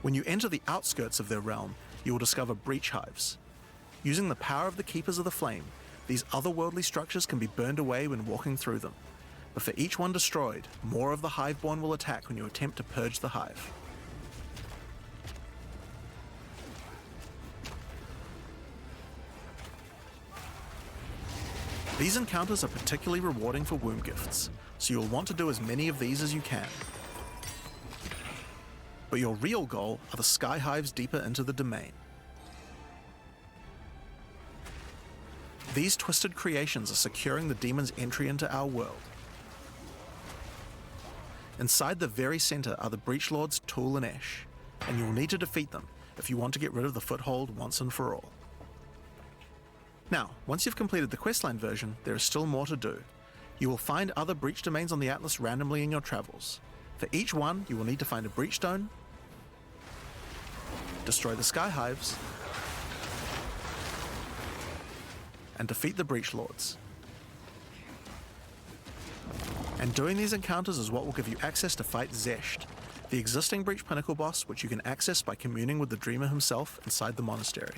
When you enter the outskirts of their realm, you will discover breach hives. Using the power of the Keepers of the Flame, these otherworldly structures can be burned away when walking through them. But for each one destroyed, more of the Hiveborn will attack when you attempt to purge the hive. These encounters are particularly rewarding for womb gifts, so you'll want to do as many of these as you can. But your real goal are the sky hives deeper into the domain. These twisted creations are securing the demon's entry into our world. Inside the very center are the Breach Lords Tool and Ash, and you will need to defeat them if you want to get rid of the foothold once and for all. Now, once you've completed the questline version, there is still more to do. You will find other breach domains on the Atlas randomly in your travels. For each one, you will need to find a breach stone, destroy the sky hives, and defeat the breach lords. And doing these encounters is what will give you access to fight Zesht, the existing breach pinnacle boss, which you can access by communing with the Dreamer himself inside the monastery.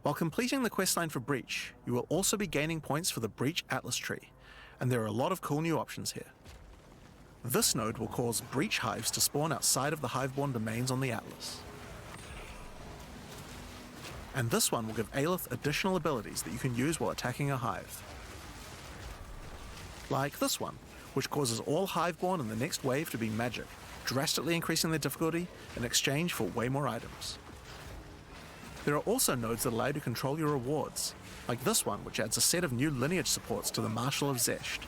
While completing the questline for Breach, you will also be gaining points for the Breach Atlas tree, and there are a lot of cool new options here. This node will cause breach hives to spawn outside of the hiveborn domains on the Atlas. And this one will give Aelith additional abilities that you can use while attacking a hive. Like this one, which causes all hiveborn in the next wave to be magic, drastically increasing their difficulty in exchange for way more items. There are also nodes that allow you to control your rewards, like this one, which adds a set of new lineage supports to the Marshal of Zesht.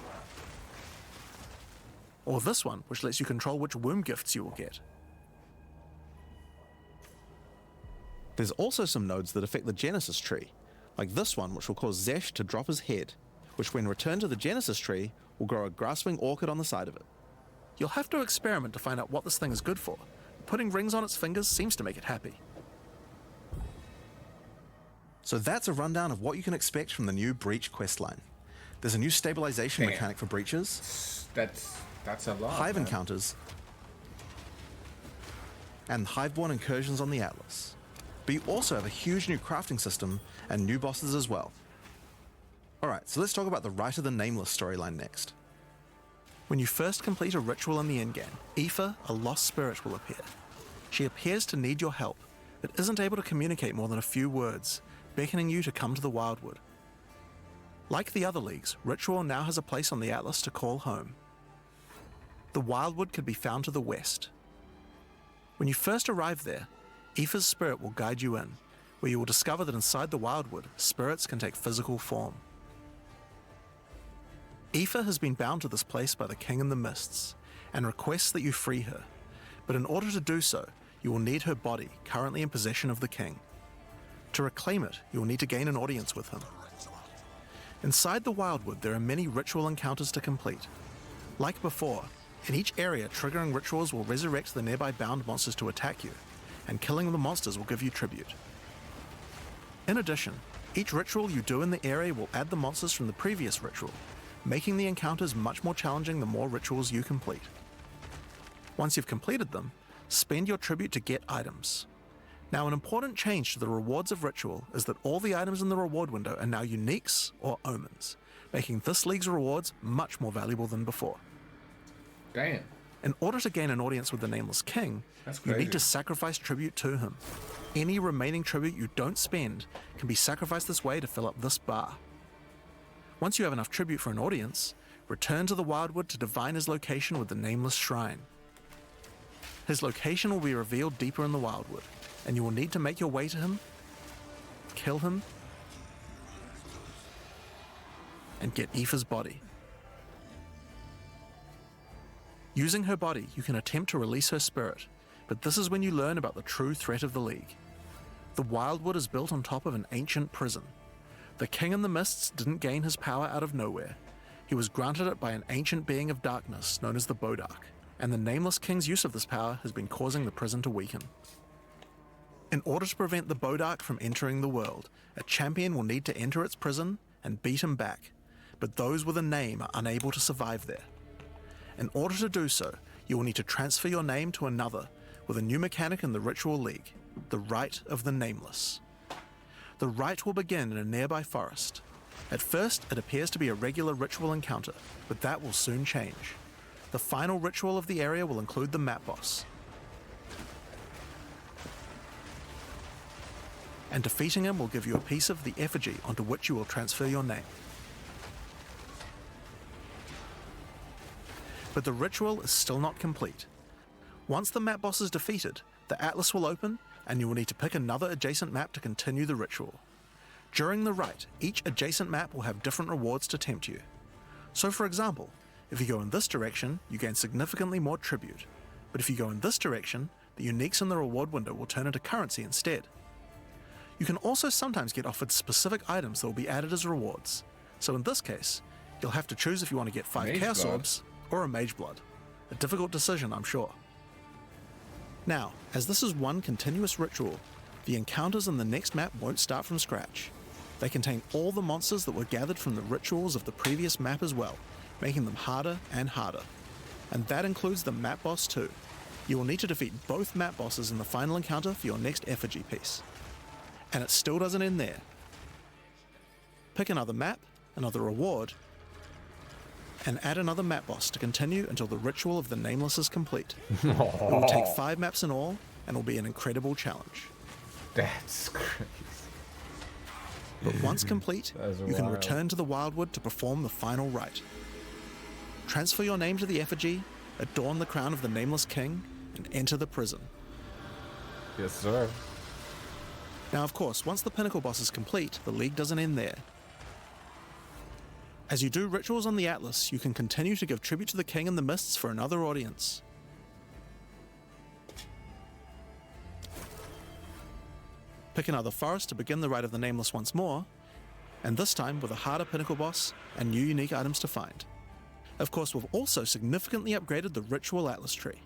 Or this one, which lets you control which womb gifts you will get. There's also some nodes that affect the Genesis tree, like this one, which will cause Zesht to drop his head, which when returned to the Genesis tree will grow a grasping orchid on the side of it. You'll have to experiment to find out what this thing is good for. Putting rings on its fingers seems to make it happy. So that's a rundown of what you can expect from the new Breach questline. There's a new stabilization mechanic for breaches, That's a lot. hive man. encounters, and hiveborn incursions on the Atlas. But you also have a huge new crafting system and new bosses as well. Alright, so let's talk about the Rite of the Nameless storyline next. When you first complete a ritual in the endgame, Aoife, a lost spirit, will appear. She appears to need your help, but isn't able to communicate more than a few words, beckoning you to come to the Wildwood. Like the other leagues, Ritual now has a place on the Atlas to call home. The Wildwood can be found to the west. When you first arrive there, Aoife's spirit will guide you in, where you will discover that inside the Wildwood, spirits can take physical form. Aoife has been bound to this place by the King in the Mists, and requests that you free her, but in order to do so, you will need her body, currently in possession of the King. To reclaim it, you will need to gain an audience with him. Inside the Wildwood, there are many ritual encounters to complete. Like before, in each area, triggering rituals will resurrect the nearby bound monsters to attack you, and killing the monsters will give you tribute. In addition, each ritual you do in the area will add the monsters from the previous ritual, making the encounters much more challenging the more rituals you complete. Once you've completed them, spend your tribute to get items. Now, an important change to the rewards of Ritual is that all the items in the reward window are now uniques or omens, making this league's rewards much more valuable than before. Damn. In order to gain an audience with the Nameless King, That's you crazy. need to sacrifice tribute to him. Any remaining tribute you don't spend can be sacrificed this way to fill up this bar. Once you have enough tribute for an audience, return to the Wildwood to divine his location with the Nameless Shrine. His location will be revealed deeper in the Wildwood, and you will need to make your way to him, kill him, and get Aoife's body. Using her body, you can attempt to release her spirit, but this is when you learn about the true threat of the League. The Wildwood is built on top of an ancient prison. The King in the Mists didn't gain his power out of nowhere. He was granted it by an ancient being of darkness known as the Bodark, and the Nameless King's use of this power has been causing the prison to weaken. In order to prevent the Bodark from entering the world, a champion will need to enter its prison and beat him back, but those with a name are unable to survive there. In order to do so, you will need to transfer your name to another with a new mechanic in the Ritual League, the Rite of the Nameless. The rite will begin in a nearby forest. At first, it appears to be a regular ritual encounter, but that will soon change. The final ritual of the area will include the map boss, and defeating him will give you a piece of the effigy onto which you will transfer your name. But the ritual is still not complete. Once the map boss is defeated, the Atlas will open, and you will need to pick another adjacent map to continue the ritual. During the rite, each adjacent map will have different rewards to tempt you. So for example, if you go in this direction, you gain significantly more tribute. But if you go in this direction, the uniques in the reward window will turn into currency instead. You can also sometimes get offered specific items that will be added as rewards. So in this case, you'll have to choose if you want to get 5 Mage Chaos Blood. Orbs or a Mage Blood. A difficult decision, I'm sure. Now, as this is one continuous ritual, the encounters in the next map won't start from scratch. They contain all the monsters that were gathered from the rituals of the previous map as well, making them harder and harder. And that includes the map boss too. You will need to defeat both map bosses in the final encounter for your next effigy piece. And it still doesn't end there. Pick another map, another reward, and add another map boss to continue until the ritual of the Nameless is complete. It will take 5 maps in all, and will be an incredible challenge. That's crazy. But once complete, That's you can wild. return to the Wildwood to perform the final rite. Transfer your name to the effigy, adorn the crown of the Nameless King, and enter the prison. Yes, sir. Now, of course, once the Pinnacle boss is complete, the league doesn't end there. As you do rituals on the Atlas, you can continue to give tribute to the King in the Mists for another audience. Pick another forest to begin the rite of the Nameless once more, and this time with a harder Pinnacle boss and new unique items to find. Of course, we've also significantly upgraded the Ritual Atlas tree.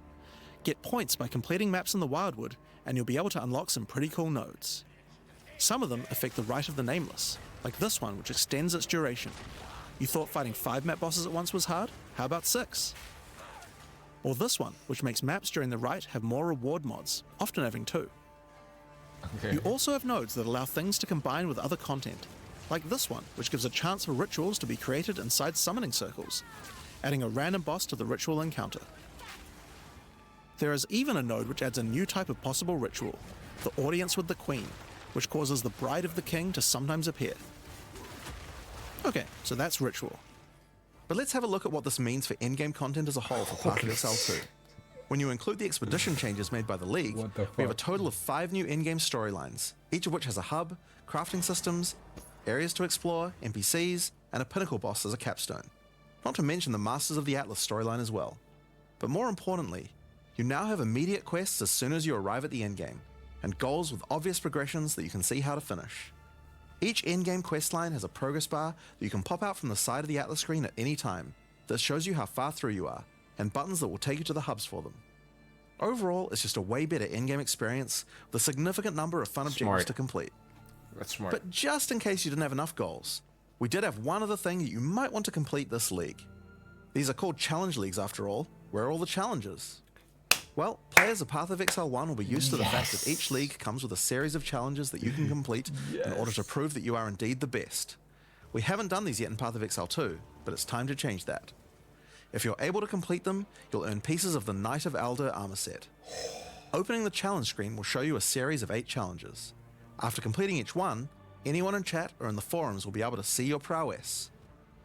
Get points by completing maps in the Wildwood, and you'll be able to unlock some pretty cool nodes. Some of them affect the Rite of the Nameless, like this one, which extends its duration. You thought fighting 5 map bosses at once was hard? How about 6? Or this one, which makes maps during the rite have more reward mods, often having 2. Okay. You also have nodes that allow things to combine with other content, like this one, which gives a chance for rituals to be created inside summoning circles, adding a random boss to the ritual encounter. There is even a node which adds a new type of possible ritual, the Audience with the Queen, which causes the Bride of the King to sometimes appear. Okay, so that's ritual. But let's have a look at what this means for in-game content as a whole for Path of Exile 2. When you include the expedition changes made by the League, What the we have a fuck? total of 5 new in-game storylines, each of which has a hub, crafting systems, areas to explore, NPCs, and a pinnacle boss as a capstone. Not to mention the Masters of the Atlas storyline as well. But more importantly, you now have immediate quests as soon as you arrive at the endgame, and goals with obvious progressions that you can see how to finish. Each in-game questline has a progress bar that you can pop out from the side of the Atlas screen at any time that shows you how far through you are, and buttons that will take you to the hubs for them. Overall, it's just a way better in-game experience with a significant number of fun objectives Smart. to complete. That's smart. But just in case you didn't have enough goals, we did have one other thing that you might want to complete this league. These are called challenge leagues after all. Where are all the challenges? Well, players of Path of Exile 1 will be used to the fact that each league comes with a series of challenges that you can complete in order to prove that you are indeed the best. We haven't done these yet in Path of Exile 2, but it's time to change that. If you're able to complete them, you'll earn pieces of the Knight of Alder armor set. Opening the challenge screen will show you a series of 8 challenges. After completing each one, anyone in chat or in the forums will be able to see your prowess.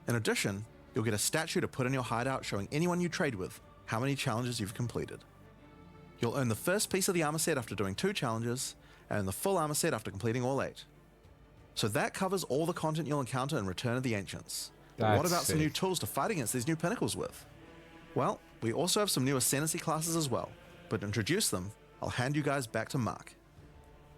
In addition, you'll get a statue to put in your hideout showing anyone you trade with how many challenges you've completed. You'll earn the first piece of the armor set after doing 2 challenges, and the full armor set after completing all 8. So that covers all the content you'll encounter in Return of the Ancients. But what That's about some new sick. tools to fight against these new pinnacles with? Well, we also have some new Ascendancy classes as well, but to introduce them, I'll hand you guys back to Mark.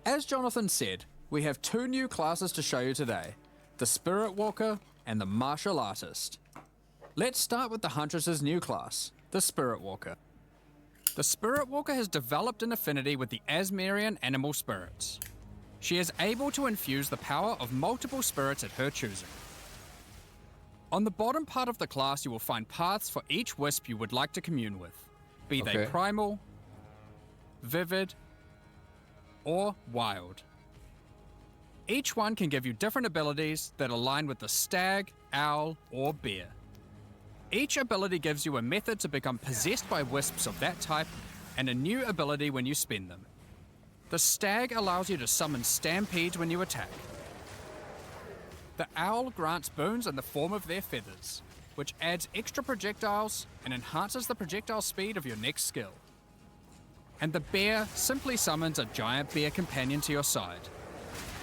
As Jonathan said, we have 2 new classes to show you today, the Spirit Walker and the Martial Artist. Let's start with the Huntress's new class, the Spirit Walker. The Spirit Walker has developed an affinity with the Asmerian animal spirits. She is able to infuse the power of multiple spirits at her choosing. On the bottom part of the class, you will find paths for each wisp you would like to commune with, be they Okay. primal, vivid, or wild. Each one can give you different abilities that align with the stag, owl, or bear. Each ability gives you a method to become possessed by wisps of that type, and a new ability when you spend them. The stag allows you to summon stampedes when you attack. The owl grants boons in the form of their feathers, which adds extra projectiles and enhances the projectile speed of your next skill. And the bear simply summons a giant bear companion to your side.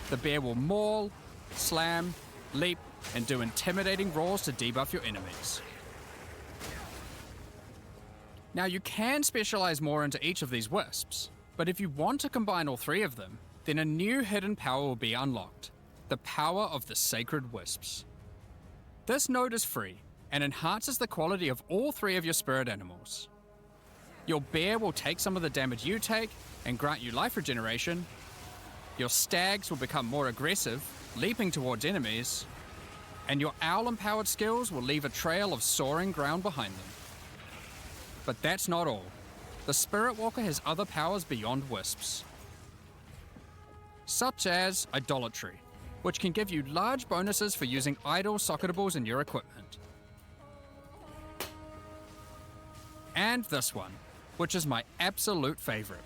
The bear will maul, slam, leap, and do intimidating roars to debuff your enemies. Now you can specialize more into each of these wisps, but if you want to combine all 3 of them, then a new hidden power will be unlocked, the power of the Sacred Wisps. This node is free and enhances the quality of all 3 of your spirit animals. Your bear will take some of the damage you take and grant you life regeneration. Your stags will become more aggressive, leaping towards enemies, and your owl-empowered skills will leave a trail of soaring ground behind them. But that's not all. The Spirit Walker has other powers beyond wisps, such as Idolatry, which can give you large bonuses for using idle socketables in your equipment. And this one, which is my absolute favorite.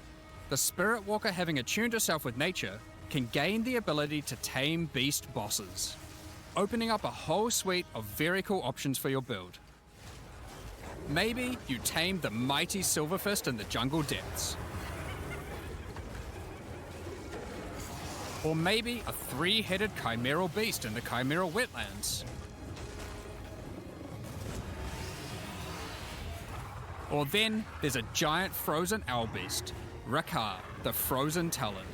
The Spirit Walker, having attuned herself with nature, can gain the ability to tame beast bosses, opening up a whole suite of very cool options for your build. Maybe you tame the mighty Silverfist in the jungle depths. Or maybe a 3-headed chimeral beast in the chimeral wetlands. Or then there's a giant frozen owl beast, Rakar, the Frozen Talon.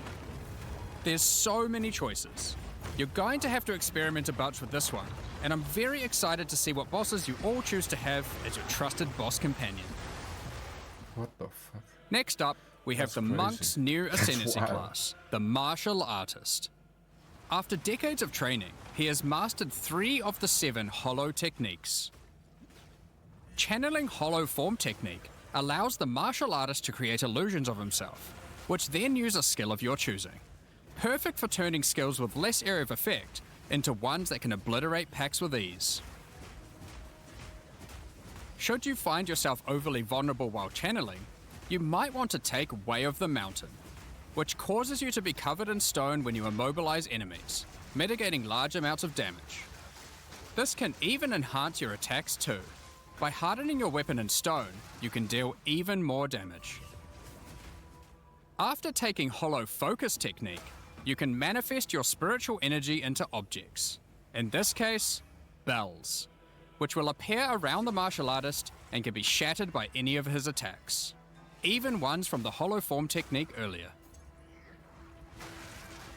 There's so many choices. You're going to have to experiment a bunch with this one, and I'm very excited to see what bosses you all choose to have as your trusted boss companion. What the fuck? Next up, we have the crazy. Monk's new Ascendancy wild. class, the Martial Artist. After decades of training, he has mastered 3 of the 7 Hollow techniques. Channeling Hollow Form technique allows the martial artist to create illusions of himself, which then use a skill of your choosing. Perfect for turning skills with less area of effect into ones that can obliterate packs with ease. Should you find yourself overly vulnerable while channeling, you might want to take Way of the Mountain, which causes you to be covered in stone when you immobilize enemies, mitigating large amounts of damage. This can even enhance your attacks too. By hardening your weapon in stone, you can deal even more damage. After taking Hollow Focus technique, you can manifest your spiritual energy into objects. In this case, bells, which will appear around the martial artist and can be shattered by any of his attacks, even ones from the Hollow Form technique earlier.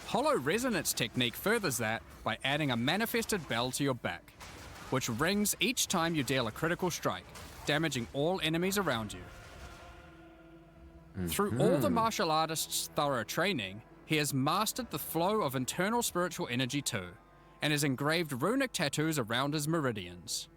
Hollow Resonance technique furthers that by adding a manifested bell to your back, which rings each time you deal a critical strike, damaging all enemies around you. Through all the martial artist's thorough training, he has mastered the flow of internal spiritual energy too, and has engraved runic tattoos around his meridians.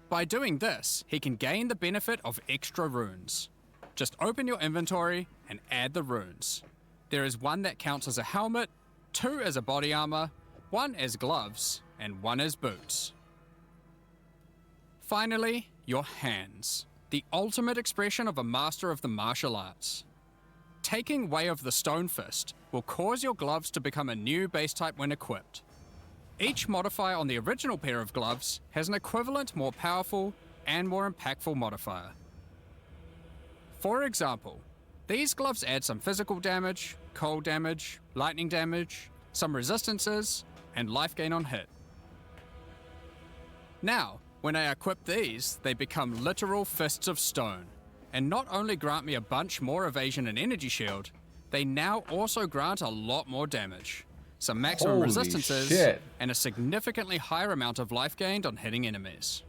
By doing this, he can gain the benefit of extra runes. Just open your inventory and add the runes. There is one that counts as a helmet, 2 as a body armor, 1 as gloves, and 1 as boots. Finally, your hands, the ultimate expression of a master of the martial arts. Taking Way of the Stone Fist will cause your gloves to become a new base type when equipped. Each modifier on the original pair of gloves has an equivalent, more powerful, and more impactful modifier. For example, these gloves add some physical damage, cold damage, lightning damage, some resistances, and life gain on hit. Now, when I equip these, they become literal fists of stone, and not only grant me a bunch more evasion and energy shield, they now also grant a lot more damage, some maximum Holy resistances, shit. and a significantly higher amount of life gained on hitting enemies.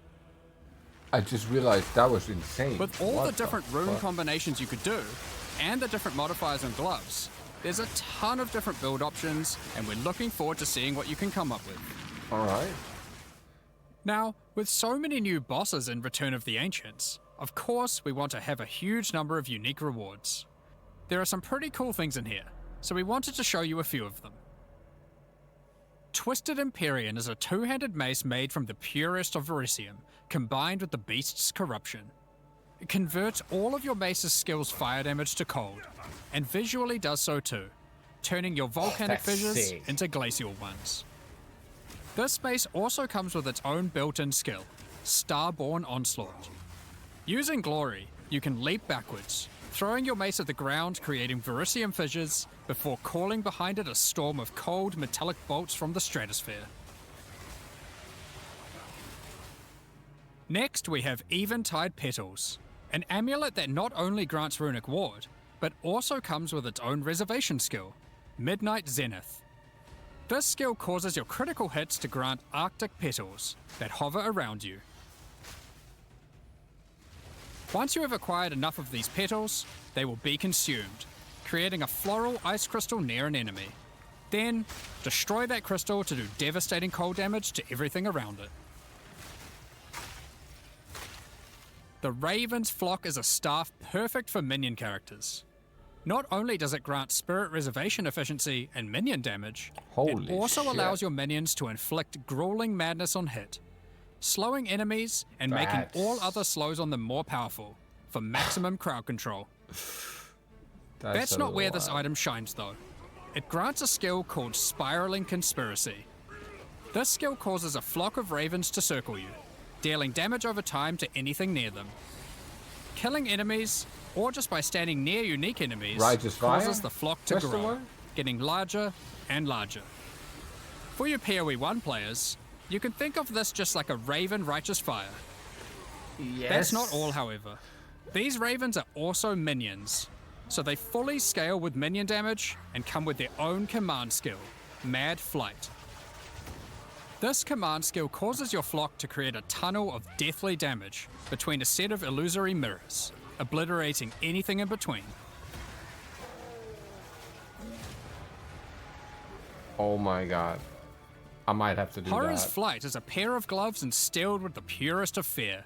I just realized that was insane. With all What the different rune fuck? combinations you could do, and the different modifiers on gloves, there's a ton of different build options, and we're looking forward to seeing what you can come up with. Alright. Now, with so many new bosses in Return of the Ancients, of course we want to have a huge number of unique rewards. There are some pretty cool things in here, so we wanted to show you a few of them. Twisted Empyrean is a 2-handed mace made from the purest of Verisium, combined with the beast's corruption. It converts all of your mace's skills fire damage to cold, and visually does so too, turning your volcanic that's fissures sick. into glacial ones. This mace also comes with its own built-in skill, Starborn Onslaught. Using Glory, you can leap backwards, throwing your mace at the ground, creating Verisium fissures, before calling behind it a storm of cold metallic bolts from the stratosphere. Next, we have Eventide Petals, an amulet that not only grants runic ward, but also comes with its own reservation skill, Midnight Zenith. This skill causes your critical hits to grant Arctic petals that hover around you. Once you have acquired enough of these petals, they will be consumed, creating a floral ice crystal near an enemy. Then, destroy that crystal to do devastating cold damage to everything around it. The Raven's Flock is a staff perfect for minion characters. Not only does it grant spirit reservation efficiency and minion damage, it also allows your minions to inflict grueling madness on hit, slowing enemies and making all other slows on them more powerful for maximum crowd control. That's not where this item shines though. It grants a skill called Spiraling Conspiracy. This skill causes a flock of ravens to circle you, dealing damage over time to anything near them. Killing enemies, or just by standing near unique enemies, causes the flock to grow, getting larger and larger. For your POE1 players, you can think of this just like a Raven Righteous Fire. Yes. That's not all, however. These ravens are also minions, so they fully scale with minion damage and come with their own command skill, Mad Flight. This command skill causes your flock to create a tunnel of deathly damage between a set of illusory mirrors, obliterating anything in between. Oh my god. I might have to do Horror's that. Flight is a pair of gloves instilled with the purest of fear.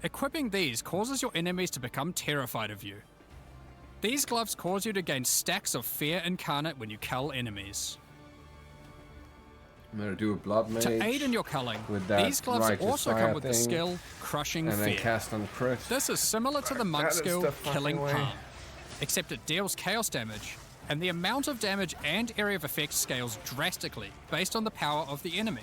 Equipping these causes your enemies to become terrified of you. These gloves cause you to gain stacks of fear incarnate when you cull enemies. I'm gonna do a blood mage. To aid in your culling, with that these gloves Righteous also Fire come with the thing, skill Crushing and Fear. then cast on crit. This is similar to the monk That is skill the fucking Killing way. Palm, except it deals chaos damage, and the amount of damage and area of effect scales drastically based on the power of the enemy.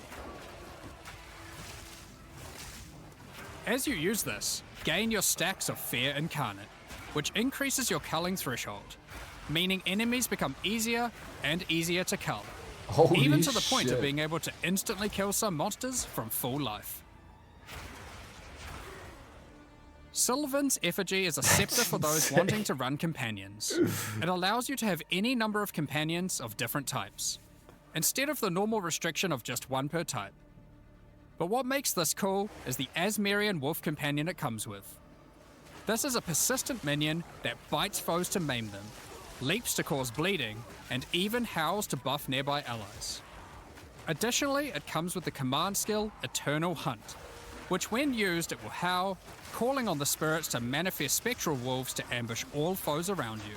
As you use this, gain your stacks of Fear Incarnate, which increases your culling threshold, meaning enemies become easier and easier to cull, Holy even to the point shit. of being able to instantly kill some monsters from full life. Sylvan's Effigy is a scepter for those wanting to run companions. It allows you to have any number of companions of different types, instead of the normal restriction of just one per type. But what makes this cool is the Asmerian Wolf companion it comes with. This is a persistent minion that bites foes to maim them, leaps to cause bleeding, and even howls to buff nearby allies. Additionally, it comes with the command skill Eternal Hunt, which when used it will howl, calling on the spirits to manifest spectral wolves to ambush all foes around you.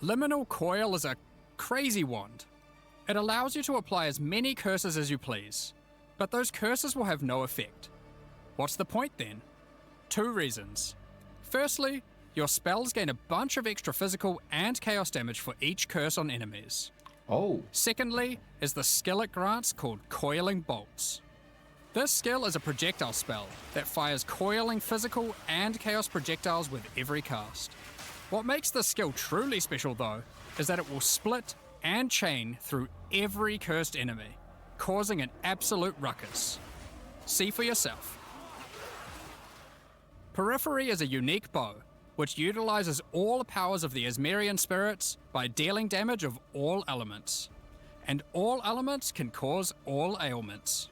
Liminal Coil is a crazy wand. It allows you to apply as many curses as you please, but those curses will have no effect. What's the point then? 2 reasons. Firstly, your spells gain a bunch of extra physical and chaos damage for each curse on enemies. Oh. Secondly, is the skill it grants called Coiling Bolts. This skill is a projectile spell that fires coiling physical and chaos projectiles with every cast. What makes this skill truly special though, is that it will split and chain through every cursed enemy, causing an absolute ruckus. See for yourself. Periphery is a unique bow, which utilizes all the powers of the Asmerian spirits by dealing damage of all elements. And all elements can cause all ailments.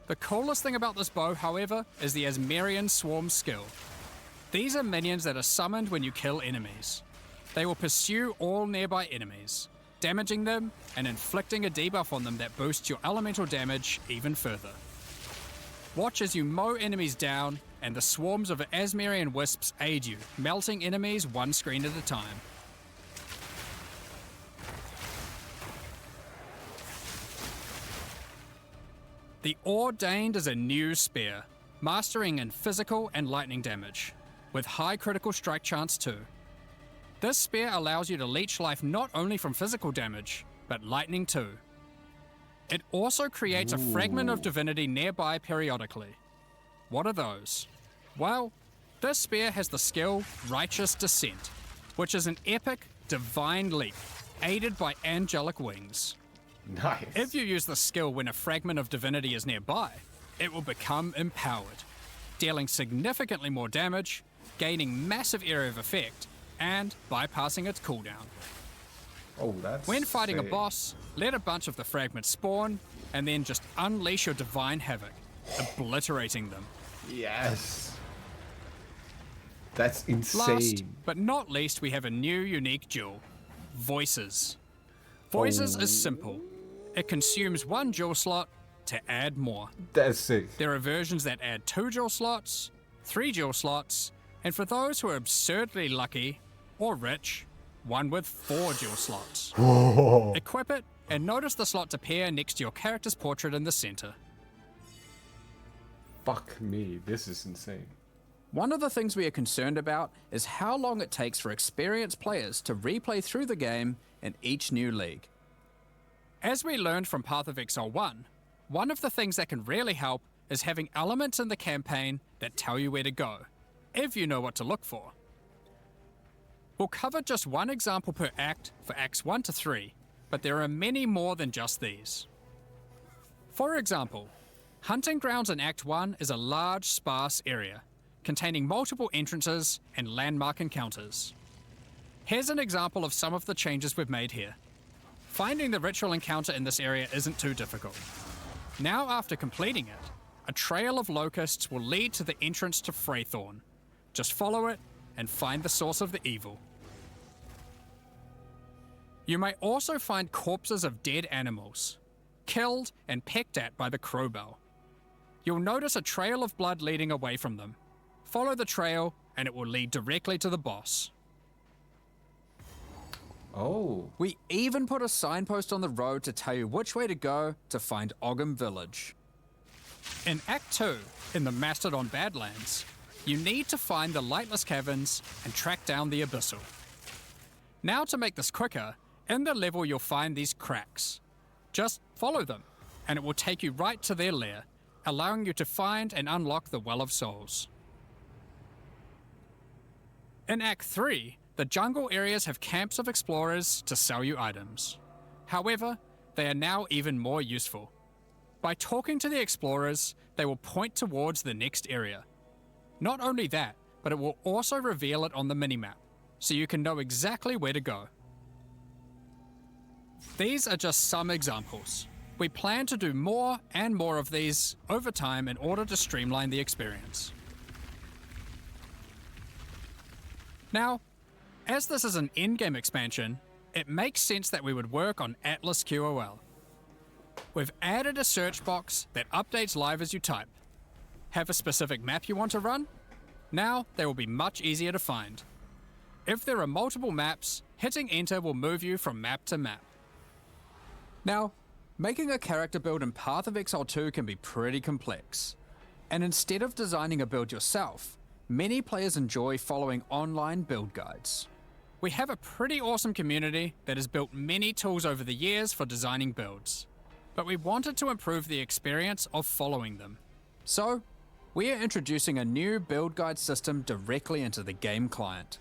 The coolest thing about this bow, however, is the Asmerian Swarm skill. These are minions that are summoned when you kill enemies. They will pursue all nearby enemies, damaging them and inflicting a debuff on them that boosts your elemental damage even further. Watch as you mow enemies down, and the swarms of Asmerian wisps aid you, melting enemies one screen at a time. The Ordained is a new spear, mastering in physical and lightning damage, with high critical strike chance too. This spear allows you to leech life not only from physical damage, but lightning too. It also creates a fragment of divinity nearby periodically. What are those? Well, this spear has the skill Righteous Descent, which is an epic, divine leap, aided by angelic wings. Nice. If you use the skill when a fragment of divinity is nearby, it will become empowered, dealing significantly more damage, gaining massive area of effect, and bypassing its cooldown. Oh, that's When fighting a sick. boss, let a bunch of the fragments spawn, and then just unleash your divine havoc, obliterating them. Yes. That's insane. Last, but not least, we have a new unique jewel, Voices. Voices is simple. It consumes 1 jewel slot to add more. That's sick. There are versions that add 2 jewel slots, 3 jewel slots, and for those who are absurdly lucky or rich, one with 4 jewel slots. Equip it, and notice the slots appear next to your character's portrait in the center. Fuck me, this is insane. One of the things we are concerned about is how long it takes for experienced players to replay through the game in each new league. As we learned from Path of Exile 1, one of the things that can really help is having elements in the campaign that tell you where to go, if you know what to look for. We'll cover just one example per act for Acts 1 to 3, but there are many more than just these. For example, Hunting Grounds in Act 1 is a large, sparse area, containing multiple entrances and landmark encounters. Here's an example of some of the changes we've made here. Finding the ritual encounter in this area isn't too difficult. Now after completing it, a trail of locusts will lead to the entrance to Freythorn. Just follow it and find the source of the evil. You may also find corpses of dead animals, killed and pecked at by the crowbell. You'll notice a trail of blood leading away from them. Follow the trail and it will lead directly to the boss. Oh. We even put a signpost on the road to tell you which way to go to find Ogham Village. In Act 2, in the Mastodon Badlands, you need to find the Lightless Caverns and track down the Abyssal. Now to make this quicker, in the level you'll find these cracks. Just follow them, and it will take you right to their lair, allowing you to find and unlock the Well of Souls. In Act 3, the jungle areas have camps of explorers to sell you items. However, they are now even more useful. By talking to the explorers, they will point towards the next area. Not only that, but it will also reveal it on the minimap, so you can know exactly where to go. These are just some examples. We plan to do more and more of these over time in order to streamline the experience. Now, as this is an in-game expansion, it makes sense that we would work on Atlas QOL. We've added a search box that updates live as you type. Have a specific map you want to run? Now they will be much easier to find. If there are multiple maps, hitting enter will move you from map to map. Now, making a character build in Path of Exile 2 can be pretty complex. And instead of designing a build yourself, many players enjoy following online build guides. We have a pretty awesome community that has built many tools over the years for designing builds, but we wanted to improve the experience of following them. So, we are introducing a new build guide system directly into the game client.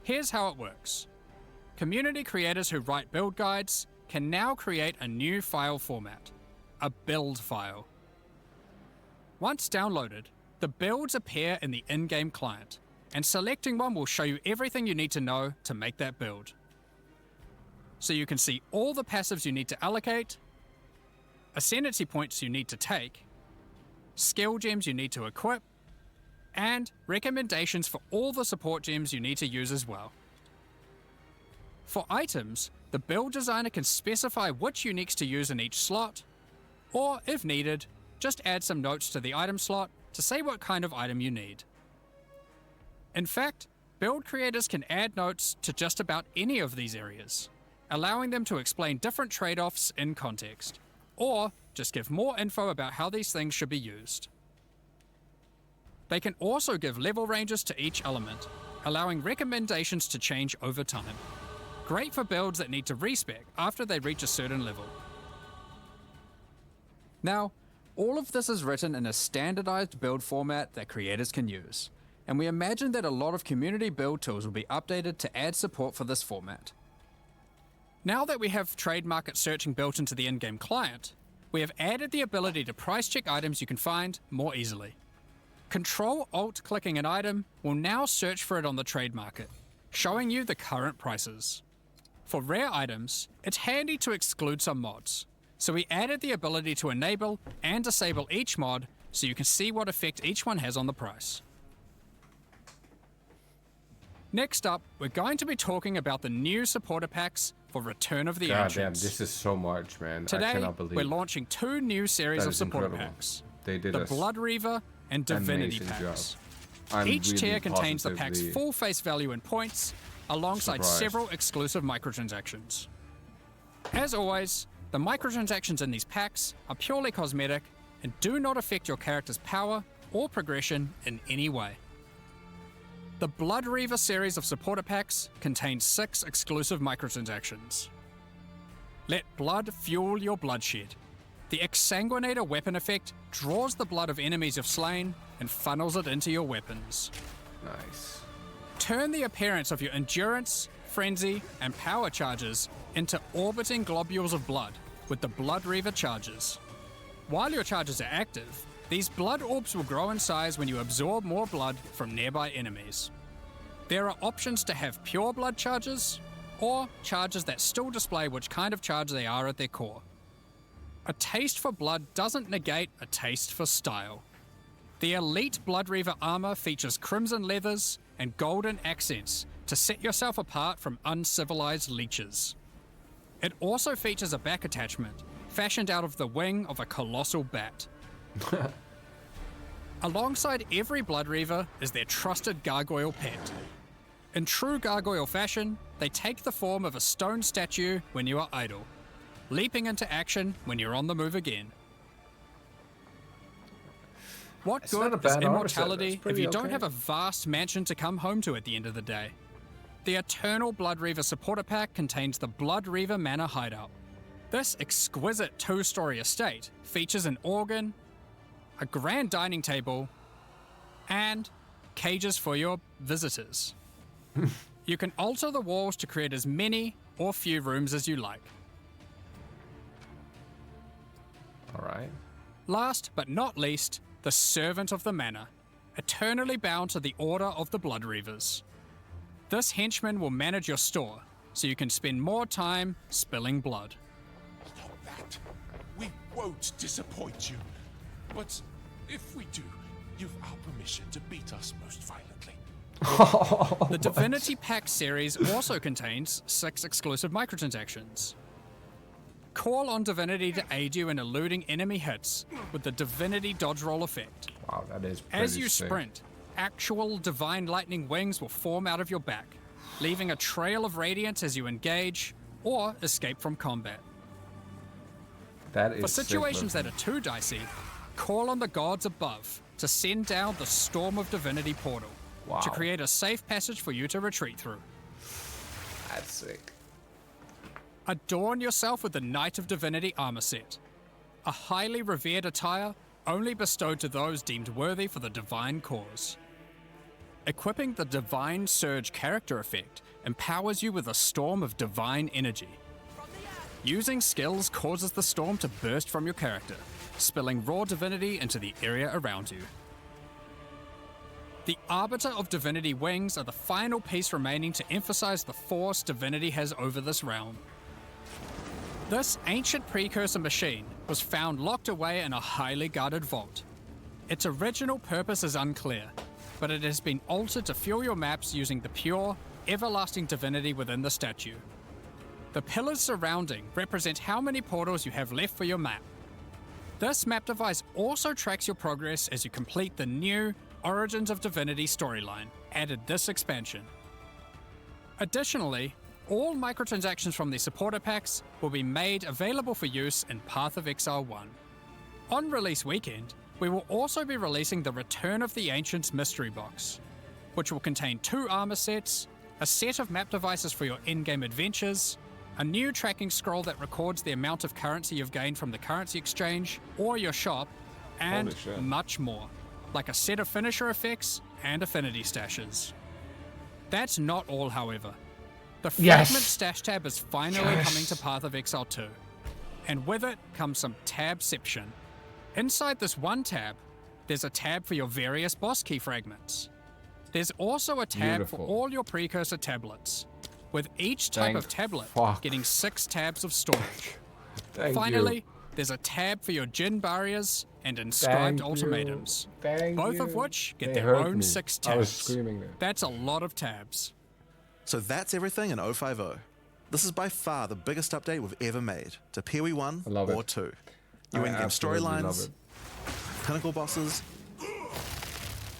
Here's how it works. Community creators who write build guides can now create a new file format, a build file. Once downloaded, the builds appear in the in-game client, and selecting one will show you everything you need to know to make that build. So you can see all the passives you need to allocate, ascendancy points you need to take, skill gems you need to equip, and recommendations for all the support gems you need to use as well. For items, the build designer can specify which uniques to use in each slot, or if needed, just add some notes to the item slot to say what kind of item you need. In fact, build creators can add notes to just about any of these areas, allowing them to explain different trade-offs in context, or just give more info about how these things should be used. They can also give level ranges to each element, allowing recommendations to change over time. Great for builds that need to respec after they reach a certain level. Now, all of this is written in a standardized build format that creators can use, and we imagine that a lot of community build tools will be updated to add support for this format. Now that we have trade market searching built into the in-game client, we have added the ability to price check items you can find more easily. Control-Alt-clicking an item will now search for it on the trade market, showing you the current prices. For rare items, it's handy to exclude some mods, so we added the ability to enable and disable each mod so you can see what effect each one has on the price. Next up, we're going to be talking about the new supporter packs for Return of the God Ancients. damn, this is so much, man. I Today, cannot believe we're launching 2 new series that of is supporter incredible. packs. They did The a Blood Reaver and Divinity amazing packs. job. I'm Each really tier contains the pack's positively full face value in points, alongside surprised. several exclusive microtransactions. As always, the microtransactions in these packs are purely cosmetic and do not affect your character's power or progression in any way. The Blood Reaver series of supporter packs contains 6 exclusive microtransactions. Let blood fuel your bloodshed. The Exsanguinator weapon effect draws the blood of enemies you've slain and funnels it into your weapons. Nice. Turn the appearance of your endurance, frenzy, and power charges into orbiting globules of blood with the Blood Reaver charges. While your charges are active, these blood orbs will grow in size when you absorb more blood from nearby enemies. There are options to have pure blood charges, or charges that still display which kind of charge they are at their core. A taste for blood doesn't negate a taste for style. The Elite Blood Reaver armor features crimson leathers and golden accents to set yourself apart from uncivilized leeches. It also features a back attachment, fashioned out of the wing of a colossal bat. Alongside every Blood Reaver is their trusted gargoyle pet. In true gargoyle fashion, they take the form of a stone statue when you are idle, leaping into action when you're on the move again. What It's not good a is bad art set, immortality that's if pretty you don't okay. have a vast mansion to come home to at the end of the day? The Eternal Blood Reaver supporter pack contains the Blood Reaver Manor Hideout. This exquisite 2-story estate features an organ, a grand dining table, and cages for your visitors. You can alter the walls to create as many or few rooms as you like. Alright. Last but not least, the Servant of the Manor, eternally bound to the Order of the Blood Reavers. This henchman will manage your store, so you can spend more time spilling blood. Stop that. We won't disappoint you. But if we do, you've our permission to beat us most violently. The Divinity Pack series also contains 6 exclusive microtransactions. Call on Divinity to aid you in eluding enemy hits with the Divinity Dodge Roll effect. Wow, that is pretty As you sick. sprint, actual divine lightning wings will form out of your back, leaving a trail of radiance as you engage or escape from combat. That is For sick situations that looking. are too dicey, call on the gods above to send down the Storm of Divinity portal Wow. to create a safe passage for you to retreat through. That's sick. Adorn yourself with the Knight of Divinity armor set, a highly revered attire only bestowed to those deemed worthy for the divine cause. Equipping the Divine Surge character effect empowers you with a storm of divine energy. Using skills causes the storm to burst from your character, spilling raw divinity into the area around you. The Arbiter of Divinity wings are the final piece remaining to emphasize the force divinity has over this realm. This ancient precursor machine was found locked away in a highly guarded vault. Its original purpose is unclear, but it has been altered to fuel your maps using the pure, everlasting divinity within the statue. The pillars surrounding represent how many portals you have left for your map. This map device also tracks your progress as you complete the new Origins of Divinity storyline, added this expansion. Additionally, all microtransactions from the supporter packs will be made available for use in Path of Exile 1. On release weekend, we will also be releasing the Return of the Ancients mystery box, which will contain 2 armor sets, a set of map devices for your in-game adventures, a new tracking scroll that records the amount of currency you've gained from the currency exchange or your shop, and Holy shit. much more, like a set of finisher effects and affinity stashes. That's not all, however. The Yes. Fragment Stash tab is finally coming to Path of Exile 2, and with it comes some tabception. Inside this one tab, there's a tab for your various boss key fragments. There's also a tab Beautiful. for all your precursor tablets, with each type of Thank tablet fuck. getting 6 tabs of storage. Thank Finally, you. there's a tab for your Jin barriers and inscribed Thank you. ultimatums, Thank both you. of which get They their hurt own me. 6 I was tabs. screaming there. That's a lot of tabs. So that's everything in 050. This is by far the biggest update we've ever made to POE1 I love or it. 2. I New in-game absolutely love storylines, it. pinnacle bosses,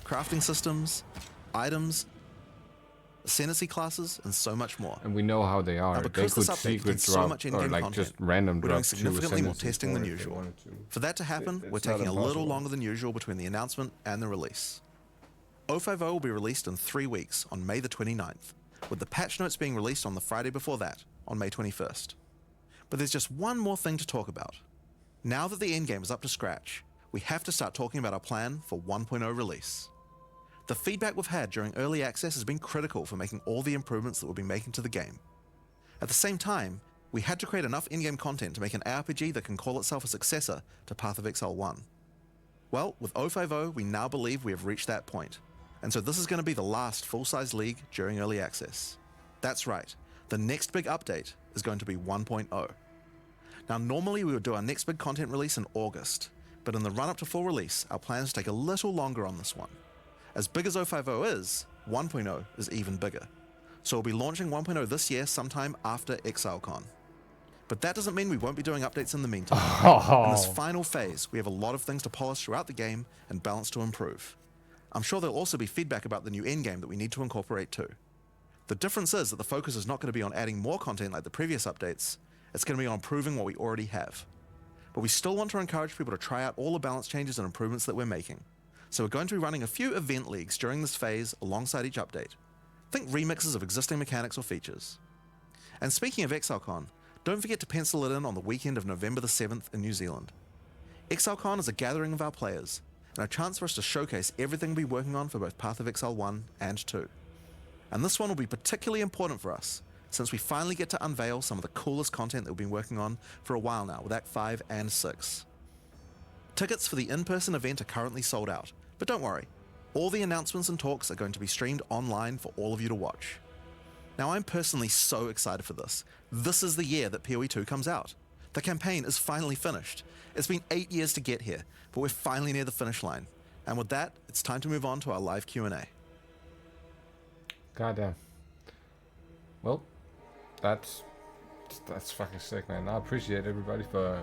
crafting systems, items, ascendancy classes, and so much more. And we know how they are. Now, They because could this update secret contains so drop much or in-game like content, just random we're drop doing significantly more ascendancy testing for than it if they usual. wanted to. For that to happen, It's we're not taking a little impossible. longer than usual between the announcement and the release. 050 will be released in 3 weeks on May the 29th, with the patch notes being released on the Friday before that, on May 21st. But there's just one more thing to talk about. Now that the endgame is up to scratch, we have to start talking about our plan for 1.0 release. The feedback we've had during early access has been critical for making all the improvements that we'll be making to the game. At the same time, we had to create enough in-game content to make an RPG that can call itself a successor to Path of Exile 1. Well, with 050, we now believe we have reached that point, and so this is going to be the last full-size league during early access. That's right, the next big update is going to be 1.0. Now, normally we would do our next big content release in August, but in the run-up to full release, our plans take a little longer on this one. As big as 050 is, 1.0 is even bigger. So we'll be launching 1.0 this year sometime after ExileCon. But that doesn't mean we won't be doing updates in the meantime. In this final phase, we have a lot of things to polish throughout the game and balance to improve. I'm sure there'll also be feedback about the new endgame that we need to incorporate too. The difference is that the focus is not going to be on adding more content like the previous updates, it's going to be on improving what we already have. But we still want to encourage people to try out all the balance changes and improvements that we're making. So we're going to be running a few event leagues during this phase alongside each update. Think remixes of existing mechanics or features. And speaking of ExileCon, don't forget to pencil it in on the weekend of November the 7th in New Zealand. ExileCon is a gathering of our players, and a chance for us to showcase everything we'll be working on for both Path of Exile 1 and 2. And this one will be particularly important for us, since we finally get to unveil some of the coolest content that we've been working on for a while now with Act 5 and 6. Tickets for the in-person event are currently sold out, but don't worry, all the announcements and talks are going to be streamed online for all of you to watch. Now, I'm personally so excited for this. This is the year that POE2 comes out. The campaign is finally finished. It's been 8 years to get here, but we're finally near the finish line. And with that, it's time to move on to our live Q&A. Goddamn. Well, that's fucking sick, man. I appreciate everybody for